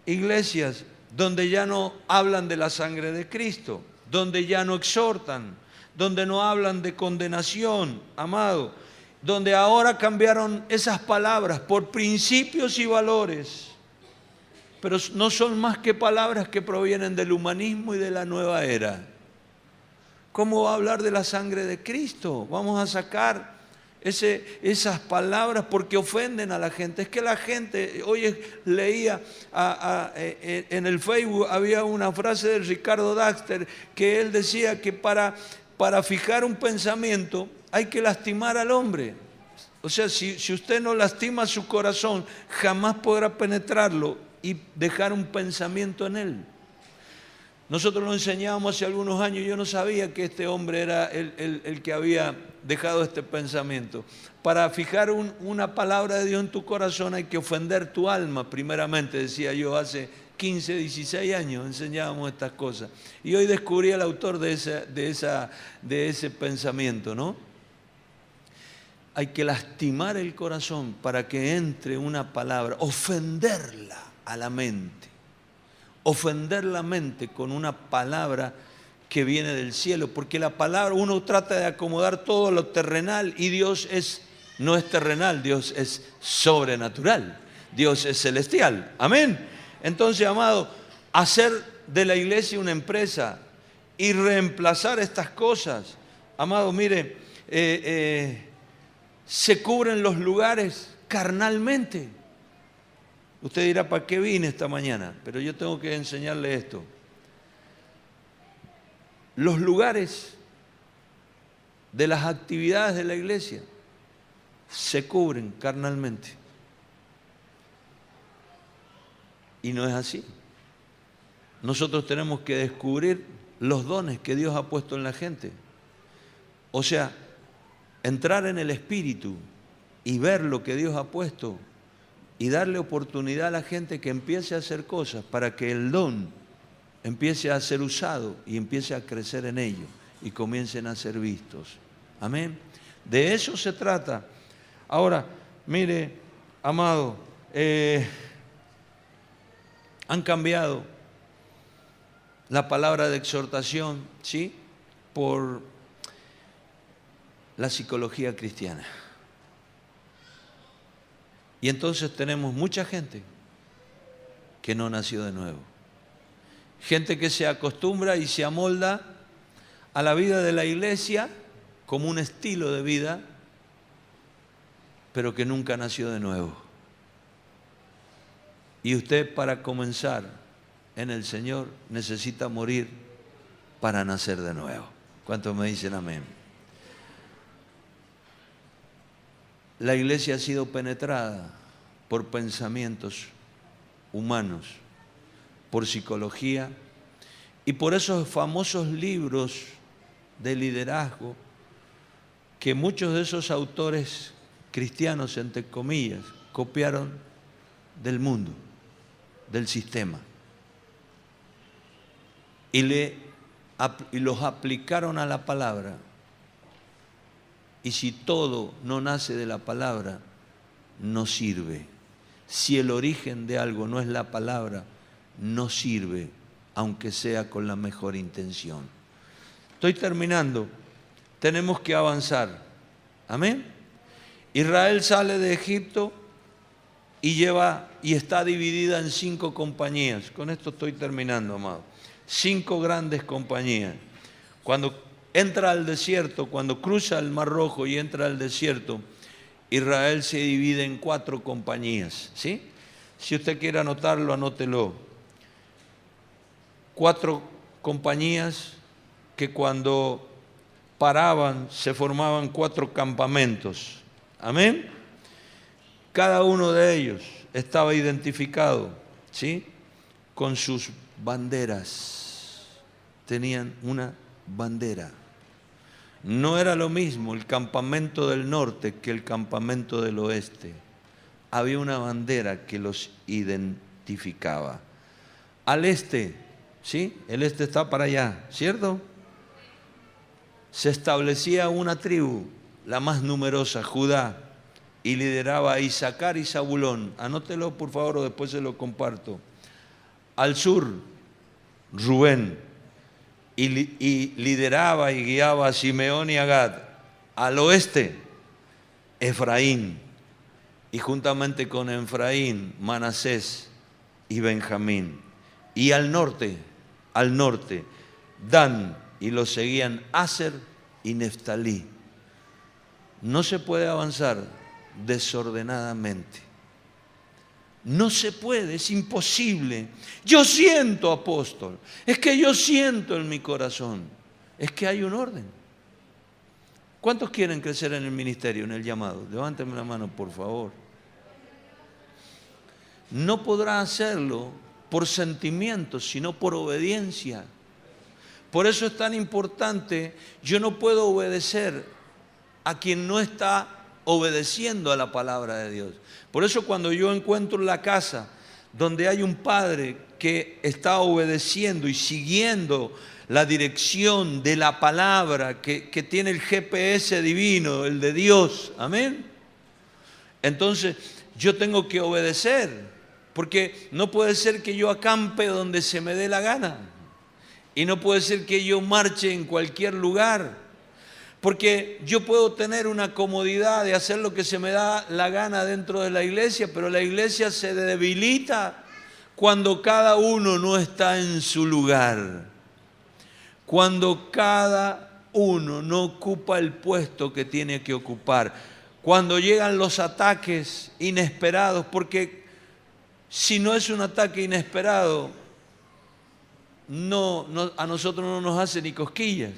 iglesias donde ya no hablan de la sangre de Cristo, donde ya no exhortan, donde no hablan de condenación, amado, donde ahora cambiaron esas palabras por principios y valores, pero no son más que palabras que provienen del humanismo y de la nueva era. ¿Cómo va a hablar de la sangre de Cristo? Vamos a sacar esas palabras porque ofenden a la gente. Es que la gente, hoy leía en el Facebook, había una frase de Ricardo Daxter que él decía que para fijar un pensamiento hay que lastimar al hombre. O sea, si usted no lastima su corazón, jamás podrá penetrarlo y dejar un pensamiento en él. Nosotros lo enseñábamos hace algunos años, yo no sabía que este hombre era el que había dejado este pensamiento. Para fijar una palabra de Dios en tu corazón hay que ofender tu alma, primeramente, decía yo hace 15, 16 años enseñábamos estas cosas. Y hoy descubrí al autor de ese pensamiento, ¿no? Hay que lastimar el corazón para que entre una palabra, ofenderla a la mente. Ofender la mente con una palabra que viene del cielo, porque la palabra, uno trata de acomodar todo lo terrenal y Dios no es terrenal, Dios es sobrenatural, Dios es celestial. Amén. Entonces, amado, hacer de la iglesia una empresa y reemplazar estas cosas, amado, mire, se cubren los lugares carnalmente. Usted dirá, ¿para qué vine esta mañana? Pero yo tengo que enseñarle esto. Los lugares de las actividades de la iglesia se cubren carnalmente. Y no es así. nosotros tenemos que descubrir los dones que Dios ha puesto en la gente. O sea, entrar en el Espíritu y ver lo que Dios ha puesto y darle oportunidad a la gente que empiece a hacer cosas para que el don empiece a ser usado y empiece a crecer en ello y comiencen a ser vistos. Amén. De eso se trata. Ahora, mire, amado, han cambiado la palabra de exhortación, ¿sí?, por la psicología cristiana. Y entonces tenemos mucha gente que no nació de nuevo. Gente que se acostumbra y se amolda a la vida de la iglesia como un estilo de vida, pero que nunca nació de nuevo. Y usted, para comenzar en el Señor, necesita morir para nacer de nuevo. ¿Cuántos me dicen amén? La iglesia ha sido penetrada por pensamientos humanos, por psicología y por esos famosos libros de liderazgo que muchos de esos autores cristianos, entre comillas, copiaron del mundo, del sistema, y los aplicaron a la palabra. Y si todo no nace de la palabra, no sirve. Si el origen de algo no es la palabra, no sirve, aunque sea con la mejor intención. Estoy terminando. Tenemos que avanzar. Amén. Israel sale de Egipto y está dividida en 5 compañías. Con esto estoy terminando, amado. 5 grandes compañías. Cuando entra al desierto, cuando cruza el Mar Rojo y entra al desierto, Israel se divide en 4 compañías, ¿sí? Si usted quiere anotarlo, anótelo. 4 compañías que cuando paraban se formaban 4 campamentos. Amén. Cada uno de ellos estaba identificado, ¿sí?, con sus banderas. Tenían una bandera. No era lo mismo el campamento del norte que el campamento del oeste. Había una bandera que los identificaba. Al este, ¿sí?, el este está para allá, ¿cierto?, se establecía una tribu, la más numerosa, Judá, y lideraba a Isaacar y Zabulón. Anótelo, por favor, o después se lo comparto. Al sur, Rubén, y lideraba y guiaba a Simeón y a Gad. Al oeste, Efraín, y juntamente con Efraín, Manasés y Benjamín. Y al norte, Dan, y los seguían Aser y Neftalí. No se puede avanzar desordenadamente. No se puede, es imposible. Yo siento, apóstol, es que yo siento en mi corazón. Es que hay un orden. ¿Cuántos quieren crecer en el ministerio, en el llamado? Levántame la mano, por favor. No podrá hacerlo por sentimientos, sino por obediencia. Por eso es tan importante. Yo no puedo obedecer a quien no está obedeciendo a la palabra de Dios. Por eso cuando yo encuentro la casa donde hay un padre que está obedeciendo y siguiendo la dirección de la palabra, que tiene el GPS divino, el de Dios, amén, entonces yo tengo que obedecer, porque no puede ser que yo acampe donde se me dé la gana, y no puede ser que yo marche en cualquier lugar, porque yo puedo tener una comodidad de hacer lo que se me da la gana dentro de la iglesia, pero la iglesia se debilita cuando cada uno no está en su lugar, cuando cada uno no ocupa el puesto que tiene que ocupar, cuando llegan los ataques inesperados, porque si no es un ataque inesperado, a nosotros no nos hace ni cosquillas.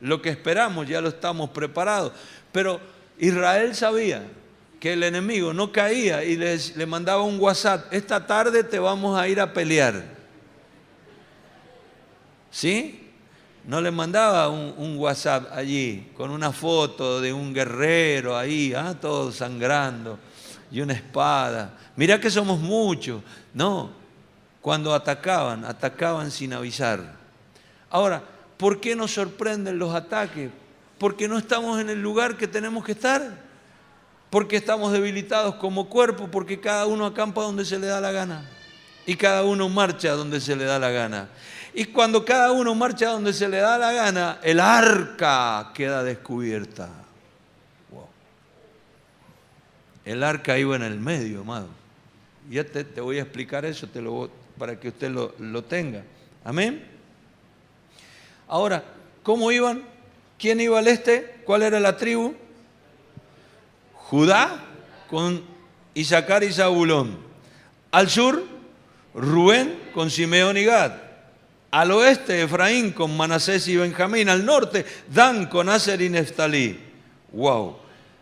Lo que esperamos ya lo estamos preparados. Pero Israel sabía que el enemigo no caía y le mandaba un WhatsApp: esta tarde te vamos a ir a pelear. ¿Sí? No le mandaba un WhatsApp allí con una foto de un guerrero ahí, todo sangrando y una espada. Mirá que somos muchos. No, cuando atacaban sin avisar. Ahora, ¿por qué nos sorprenden los ataques? Porque no estamos en el lugar que tenemos que estar. Porque estamos debilitados como cuerpo, porque cada uno acampa donde se le da la gana. Y cada uno marcha donde se le da la gana. Y cuando cada uno marcha donde se le da la gana, el arca queda descubierta. Wow. El arca iba en el medio, amado. Ya te voy a explicar eso para que usted lo tenga. Amén. Ahora, ¿cómo iban? ¿Quién iba al este? ¿Cuál era la tribu? Judá con Isaacar y Zabulón. Al sur, Rubén con Simeón y Gad. Al oeste, Efraín con Manasés y Benjamín. Al norte, Dan con Aser y Neftalí. Wow.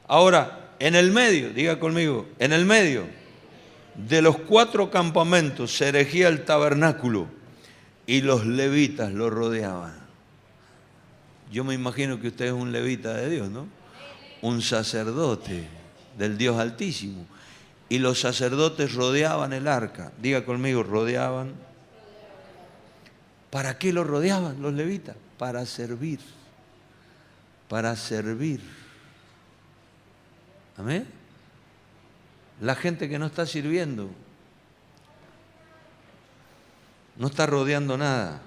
Ahora, en el medio, diga conmigo, en el medio de los 4 campamentos se erigía el tabernáculo y los levitas lo rodeaban. Yo me imagino que usted es un levita de Dios, ¿no? Un sacerdote del Dios Altísimo. Y los sacerdotes rodeaban el arca. Diga conmigo, rodeaban. ¿Para qué lo rodeaban los levitas? Para servir. Para servir. ¿Amén? La gente que no está sirviendo no está rodeando nada.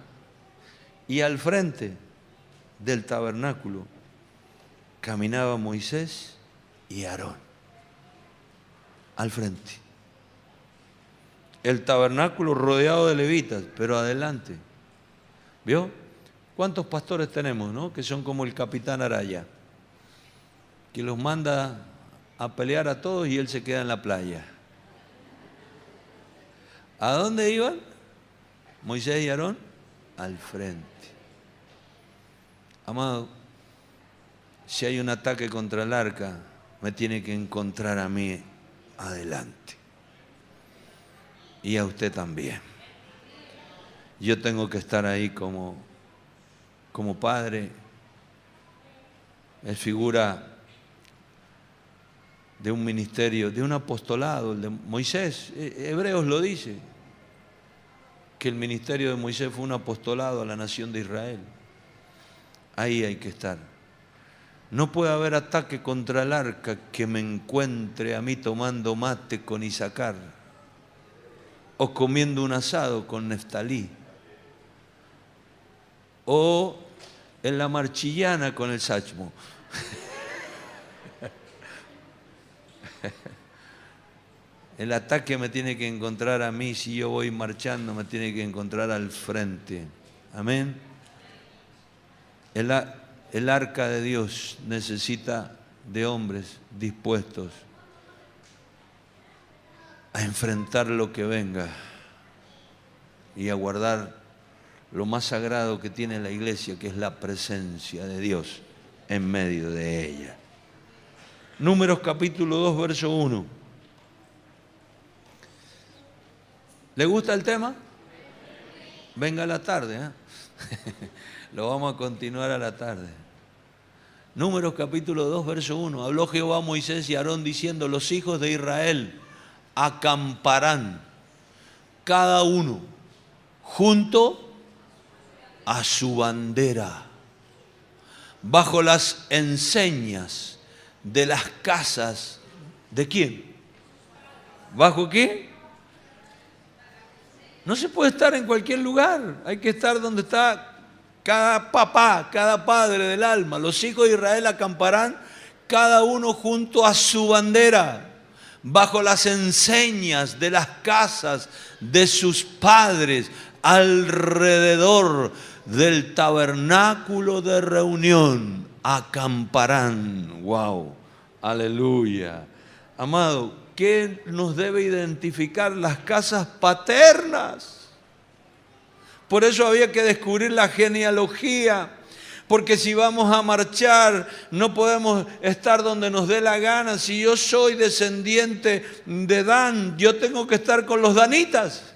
Y al frente del tabernáculo caminaba Moisés y Aarón. Al frente. El tabernáculo rodeado de levitas, pero adelante. ¿Vio? ¿Cuántos pastores tenemos, no? Que son como el capitán Araya, que los manda a pelear a todos y él se queda en la playa. ¿A dónde iban? Moisés y Aarón al frente. Amado, si hay un ataque contra el arca, me tiene que encontrar a mí adelante. Y a usted también. Yo tengo que estar ahí como padre. Es figura de un ministerio, de un apostolado, el de Moisés. Hebreos lo dice, que el ministerio de Moisés fue un apostolado a la nación de Israel. Ahí hay que estar. No puede haber ataque contra el arca que me encuentre a mí tomando mate con Isaacar o comiendo un asado con Neftalí o en la Marchillana con el Sachmo. El ataque me tiene que encontrar a mí, si yo voy marchando, me tiene que encontrar al frente. Amén. El arca de Dios necesita de hombres dispuestos a enfrentar lo que venga y a guardar lo más sagrado que tiene la iglesia, que es la presencia de Dios en medio de ella. Números capítulo 2, verso 1. ¿Le gusta el tema? Venga a la tarde, ¿eh? Lo vamos a continuar a la tarde. Números capítulo 2, verso 1. Habló Jehová a Moisés y a Aarón diciendo: los hijos de Israel acamparán cada uno junto a su bandera, bajo las enseñas de las casas. ¿De quién? ¿Bajo qué? No se puede estar en cualquier lugar. Hay que estar donde está cada papá, cada padre del alma. Los hijos de Israel acamparán cada uno junto a su bandera, bajo las enseñas de las casas de sus padres, alrededor del tabernáculo de reunión. Acamparán. Wow. Aleluya. Amado, ¿qué nos debe identificar? Las casas paternas. Por eso había que descubrir la genealogía, porque si vamos a marchar no podemos estar donde nos dé la gana. Si yo soy descendiente de Dan, yo tengo que estar con los danitas.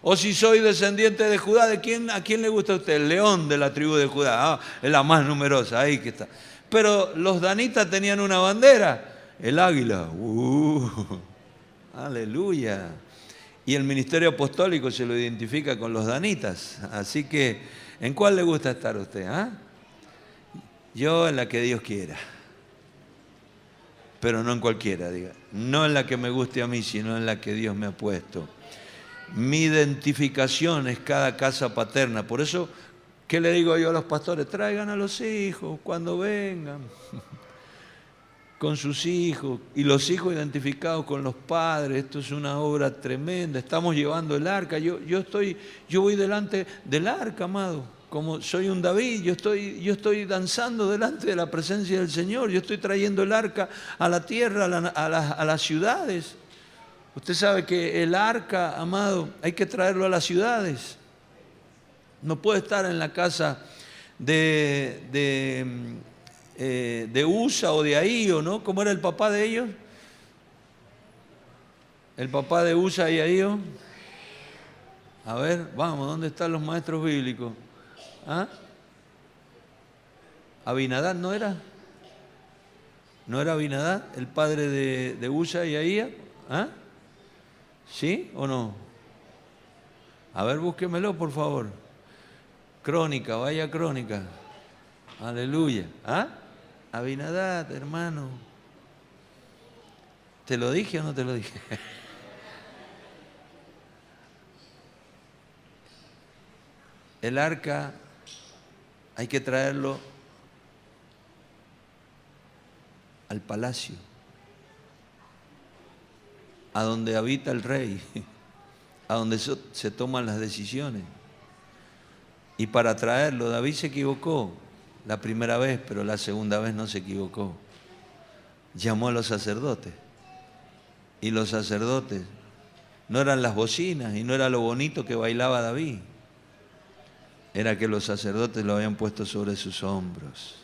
O si soy descendiente de Judá, ¿a quién le gusta a usted? El león de la tribu de Judá. Ah, es la más numerosa, ahí que está. Pero los danitas tenían una bandera, el águila. Aleluya. Y el ministerio apostólico se lo identifica con los danitas. Así que, ¿en cuál le gusta estar usted? ¿Ah? Yo en la que Dios quiera. Pero no en cualquiera, diga. No en la que me guste a mí, sino en la que Dios me ha puesto. Mi identificación es cada casa paterna. Por eso, ¿qué le digo yo a los pastores? Traigan a los hijos cuando vengan. Con sus hijos. Y los hijos identificados con los padres. Esto es una obra tremenda. Estamos llevando el arca. Yo voy delante del arca, amado. Como soy un David, yo estoy danzando delante de la presencia del Señor. Yo estoy trayendo el arca a la tierra, a las ciudades. Usted sabe que el arca, amado, hay que traerlo a las ciudades. No puede estar en la casa de Usa o de Ahío, ¿no? ¿Cómo era el papá de ellos? El papá de Usa y Ahío. A ver, vamos, ¿dónde están los maestros bíblicos? ¿Ah? ¿Abinadab no era? ¿No era Abinadab el padre de Usa y Ahío? ¿Ah? ¿Sí o no? A ver, búsquemelo, por favor. Crónica, vaya crónica. Aleluya. ¿Ah? Abinadab, hermano. ¿Te lo dije o no te lo dije? El arca hay que traerlo al palacio, a donde habita el rey, a donde se toman las decisiones. Y para traerlo, David se equivocó la primera vez, pero la segunda vez no se equivocó. Llamó a los sacerdotes. Y los sacerdotes no eran las bocinas y no era lo bonito que bailaba David. Era que los sacerdotes lo habían puesto sobre sus hombros,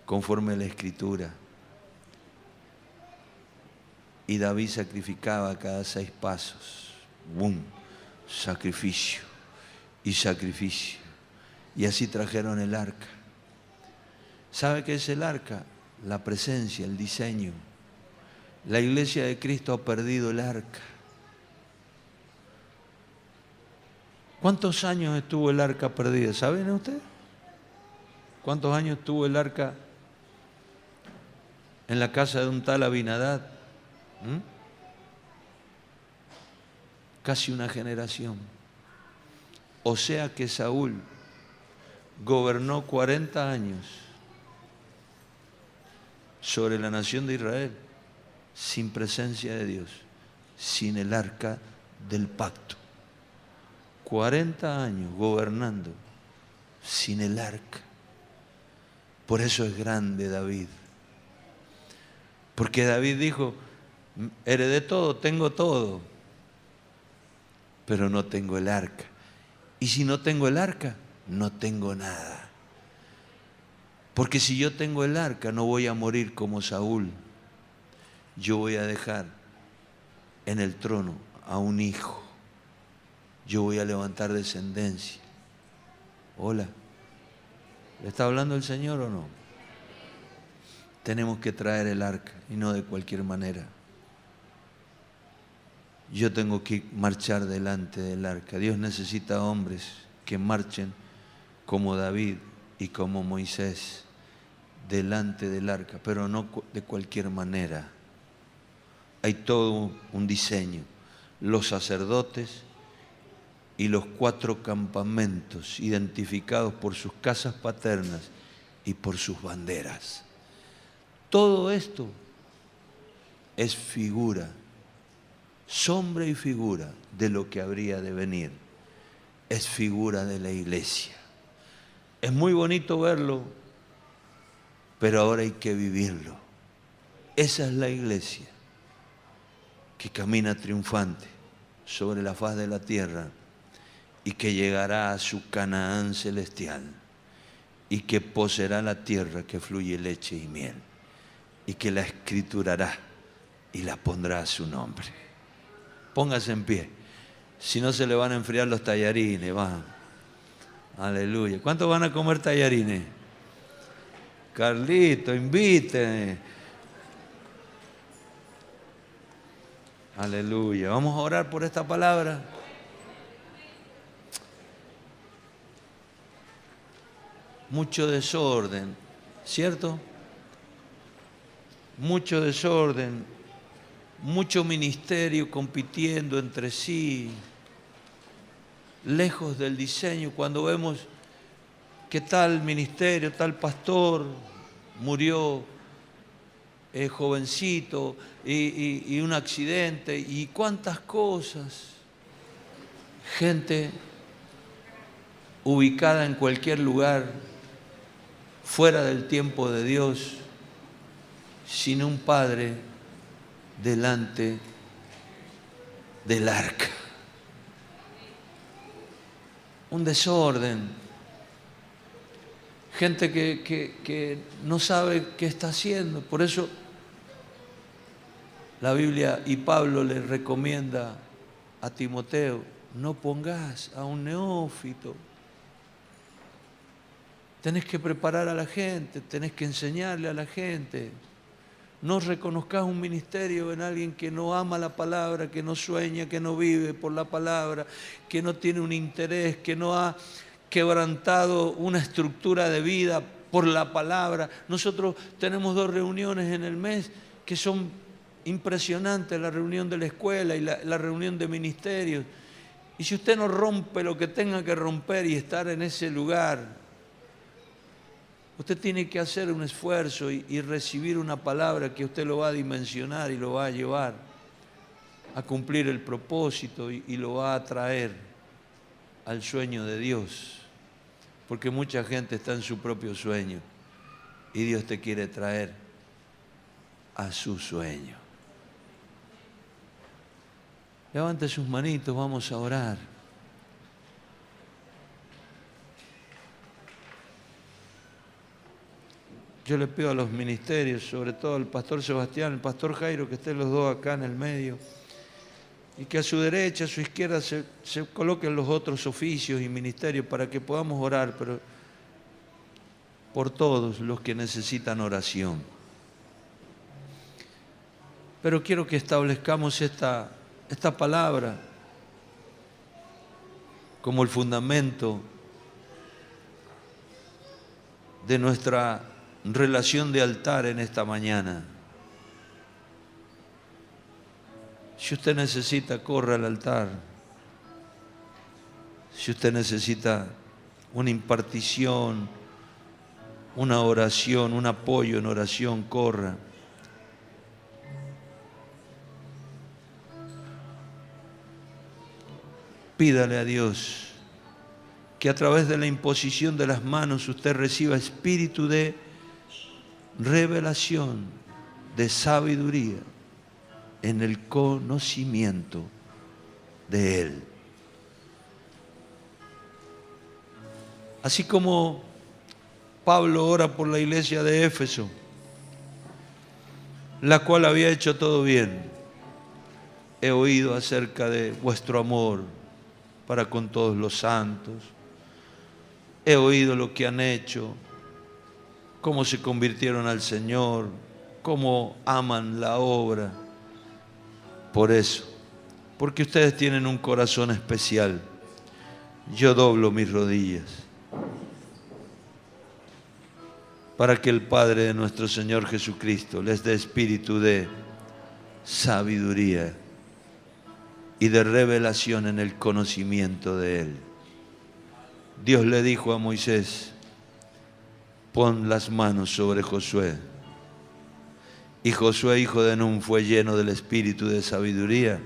conforme a la Escritura. Y David sacrificaba cada 6 pasos. ¡Bum! Sacrificio y sacrificio. Y así trajeron el arca. ¿Sabe qué es el arca? La presencia, el diseño. La iglesia de Cristo ha perdido el arca. ¿Cuántos años estuvo el arca perdida? ¿Saben ustedes? ¿Cuántos años estuvo el arca en la casa de un tal Abinadab? Casi una generación. O sea que Saúl gobernó 40 años sobre la nación de Israel sin presencia de Dios, sin el arca del pacto. 40 años gobernando sin el arca. Por eso es grande David. Porque David dijo, heredé todo, tengo todo, pero no tengo el arca. Y si no tengo el arca, no tengo nada. Porque si yo tengo el arca, no voy a morir como Saúl. Yo voy a dejar en el trono a un hijo. Yo voy a levantar descendencia. Hola, ¿le está hablando el Señor o no? Tenemos que traer el arca y no de cualquier manera. Yo tengo que marchar delante del arca. Dios necesita hombres que marchen como David y como Moisés delante del arca, pero no de cualquier manera. Hay todo un diseño. Los sacerdotes y los 4 campamentos identificados por sus casas paternas y por sus banderas. Todo esto es figura, sombra y figura de lo que habría de venir. Es figura de la iglesia. Es muy bonito verlo, pero ahora hay que vivirlo. Esa es la iglesia que camina triunfante sobre la faz de la tierra y que llegará a su Canaán celestial y que poseerá la tierra que fluye leche y miel y que la escriturará y la pondrá a su nombre. Póngase en pie Si no, se le van a enfriar los tallarines. Va. Aleluya. ¿Cuántos van a comer tallarines? Carlito, inviten. Aleluya. Vamos a orar por esta palabra. Mucho desorden, ¿cierto? Mucho desorden, mucho ministerio compitiendo entre sí, lejos del diseño. Cuando vemos que tal ministerio, tal pastor murió jovencito y un accidente y cuántas cosas, gente ubicada en cualquier lugar, fuera del tiempo de Dios, sin un padre delante del arca. Un desorden. Gente que no sabe qué está haciendo. Por eso la Biblia y Pablo le recomienda a Timoteo, no pongas a un neófito. Tenés que preparar a la gente, tenés que enseñarle a la gente. No reconozcas un ministerio en alguien que no ama la palabra, que no sueña, que no vive por la palabra, que no tiene un interés, que no ha quebrantado una estructura de vida por la palabra. Nosotros tenemos 2 reuniones en el mes que son impresionantes, la reunión de la escuela y la reunión de ministerios. Y si usted no rompe lo que tenga que romper y estar en ese lugar, usted tiene que hacer un esfuerzo y recibir una palabra que usted lo va a dimensionar y lo va a llevar a cumplir el propósito y lo va a traer al sueño de Dios. Porque mucha gente está en su propio sueño y Dios te quiere traer a su sueño. Levante sus manitos, vamos a orar. Yo le pido a los ministerios, sobre todo al pastor Sebastián, al pastor Jairo, que estén los dos acá en el medio, y que a su derecha, a su izquierda se coloquen los otros oficios y ministerios para que podamos orar, pero por todos los que necesitan oración. Pero quiero que establezcamos esta palabra como el fundamento de nuestra relación de altar en esta mañana. Si usted necesita, corra al altar. Si usted necesita una impartición, una oración, un apoyo en oración, corra. Pídale a Dios que a través de la imposición de las manos usted reciba espíritu de revelación, de sabiduría en el conocimiento de Él. Así como Pablo ora por la iglesia de Éfeso, la cual había hecho todo bien. He oído acerca de vuestro amor para con todos los santos. He oído lo que han hecho, cómo se convirtieron al Señor, cómo aman la obra. Por eso, porque ustedes tienen un corazón especial, yo doblo mis rodillas para que el Padre de nuestro Señor Jesucristo les dé espíritu de sabiduría y de revelación en el conocimiento de Él. Dios le dijo a Moisés, pon las manos sobre Josué. Y Josué, hijo de Nun, fue lleno del espíritu de sabiduría,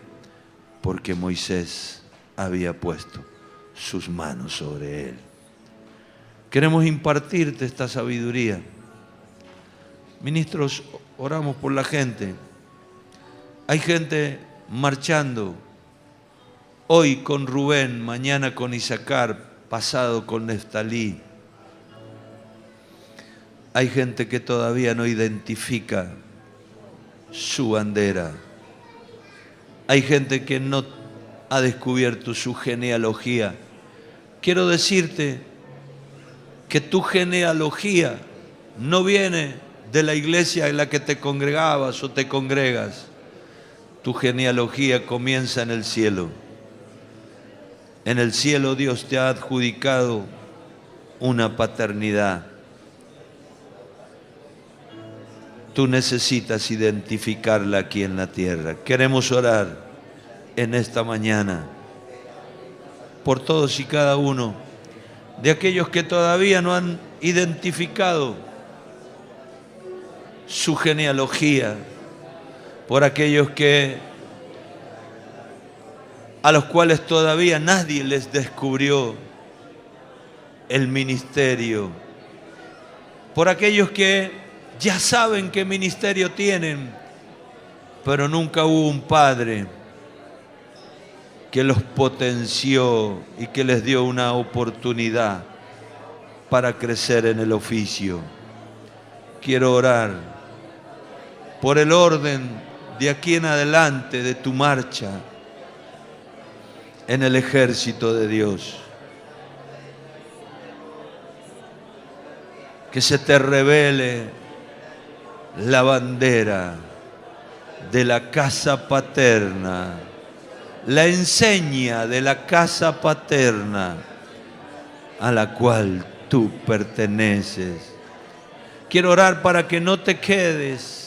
porque Moisés había puesto sus manos sobre él. Queremos impartirte esta sabiduría. Ministros, oramos por la gente. Hay gente marchando, hoy con Rubén, mañana con Isaacar, pasado con Neftalí. Hay gente que todavía no identifica su bandera. Hay gente que no ha descubierto su genealogía. Quiero decirte que tu genealogía no viene de la iglesia en la que te congregabas o te congregas. Tu genealogía comienza en el cielo. En el cielo Dios te ha adjudicado una paternidad. Tú necesitas identificarla aquí en la tierra. Queremos orar en esta mañana por todos y cada uno de aquellos que todavía no han identificado su genealogía, por aquellos a los cuales todavía nadie les descubrió el ministerio, por aquellos que ya saben qué ministerio tienen, pero nunca hubo un padre que los potenció y que les dio una oportunidad para crecer en el oficio. Quiero orar por el orden de aquí en adelante de tu marcha en el ejército de Dios. Que se te revele la bandera de la casa paterna, la enseña de la casa paterna a la cual tú perteneces. Quiero orar para que no te quedes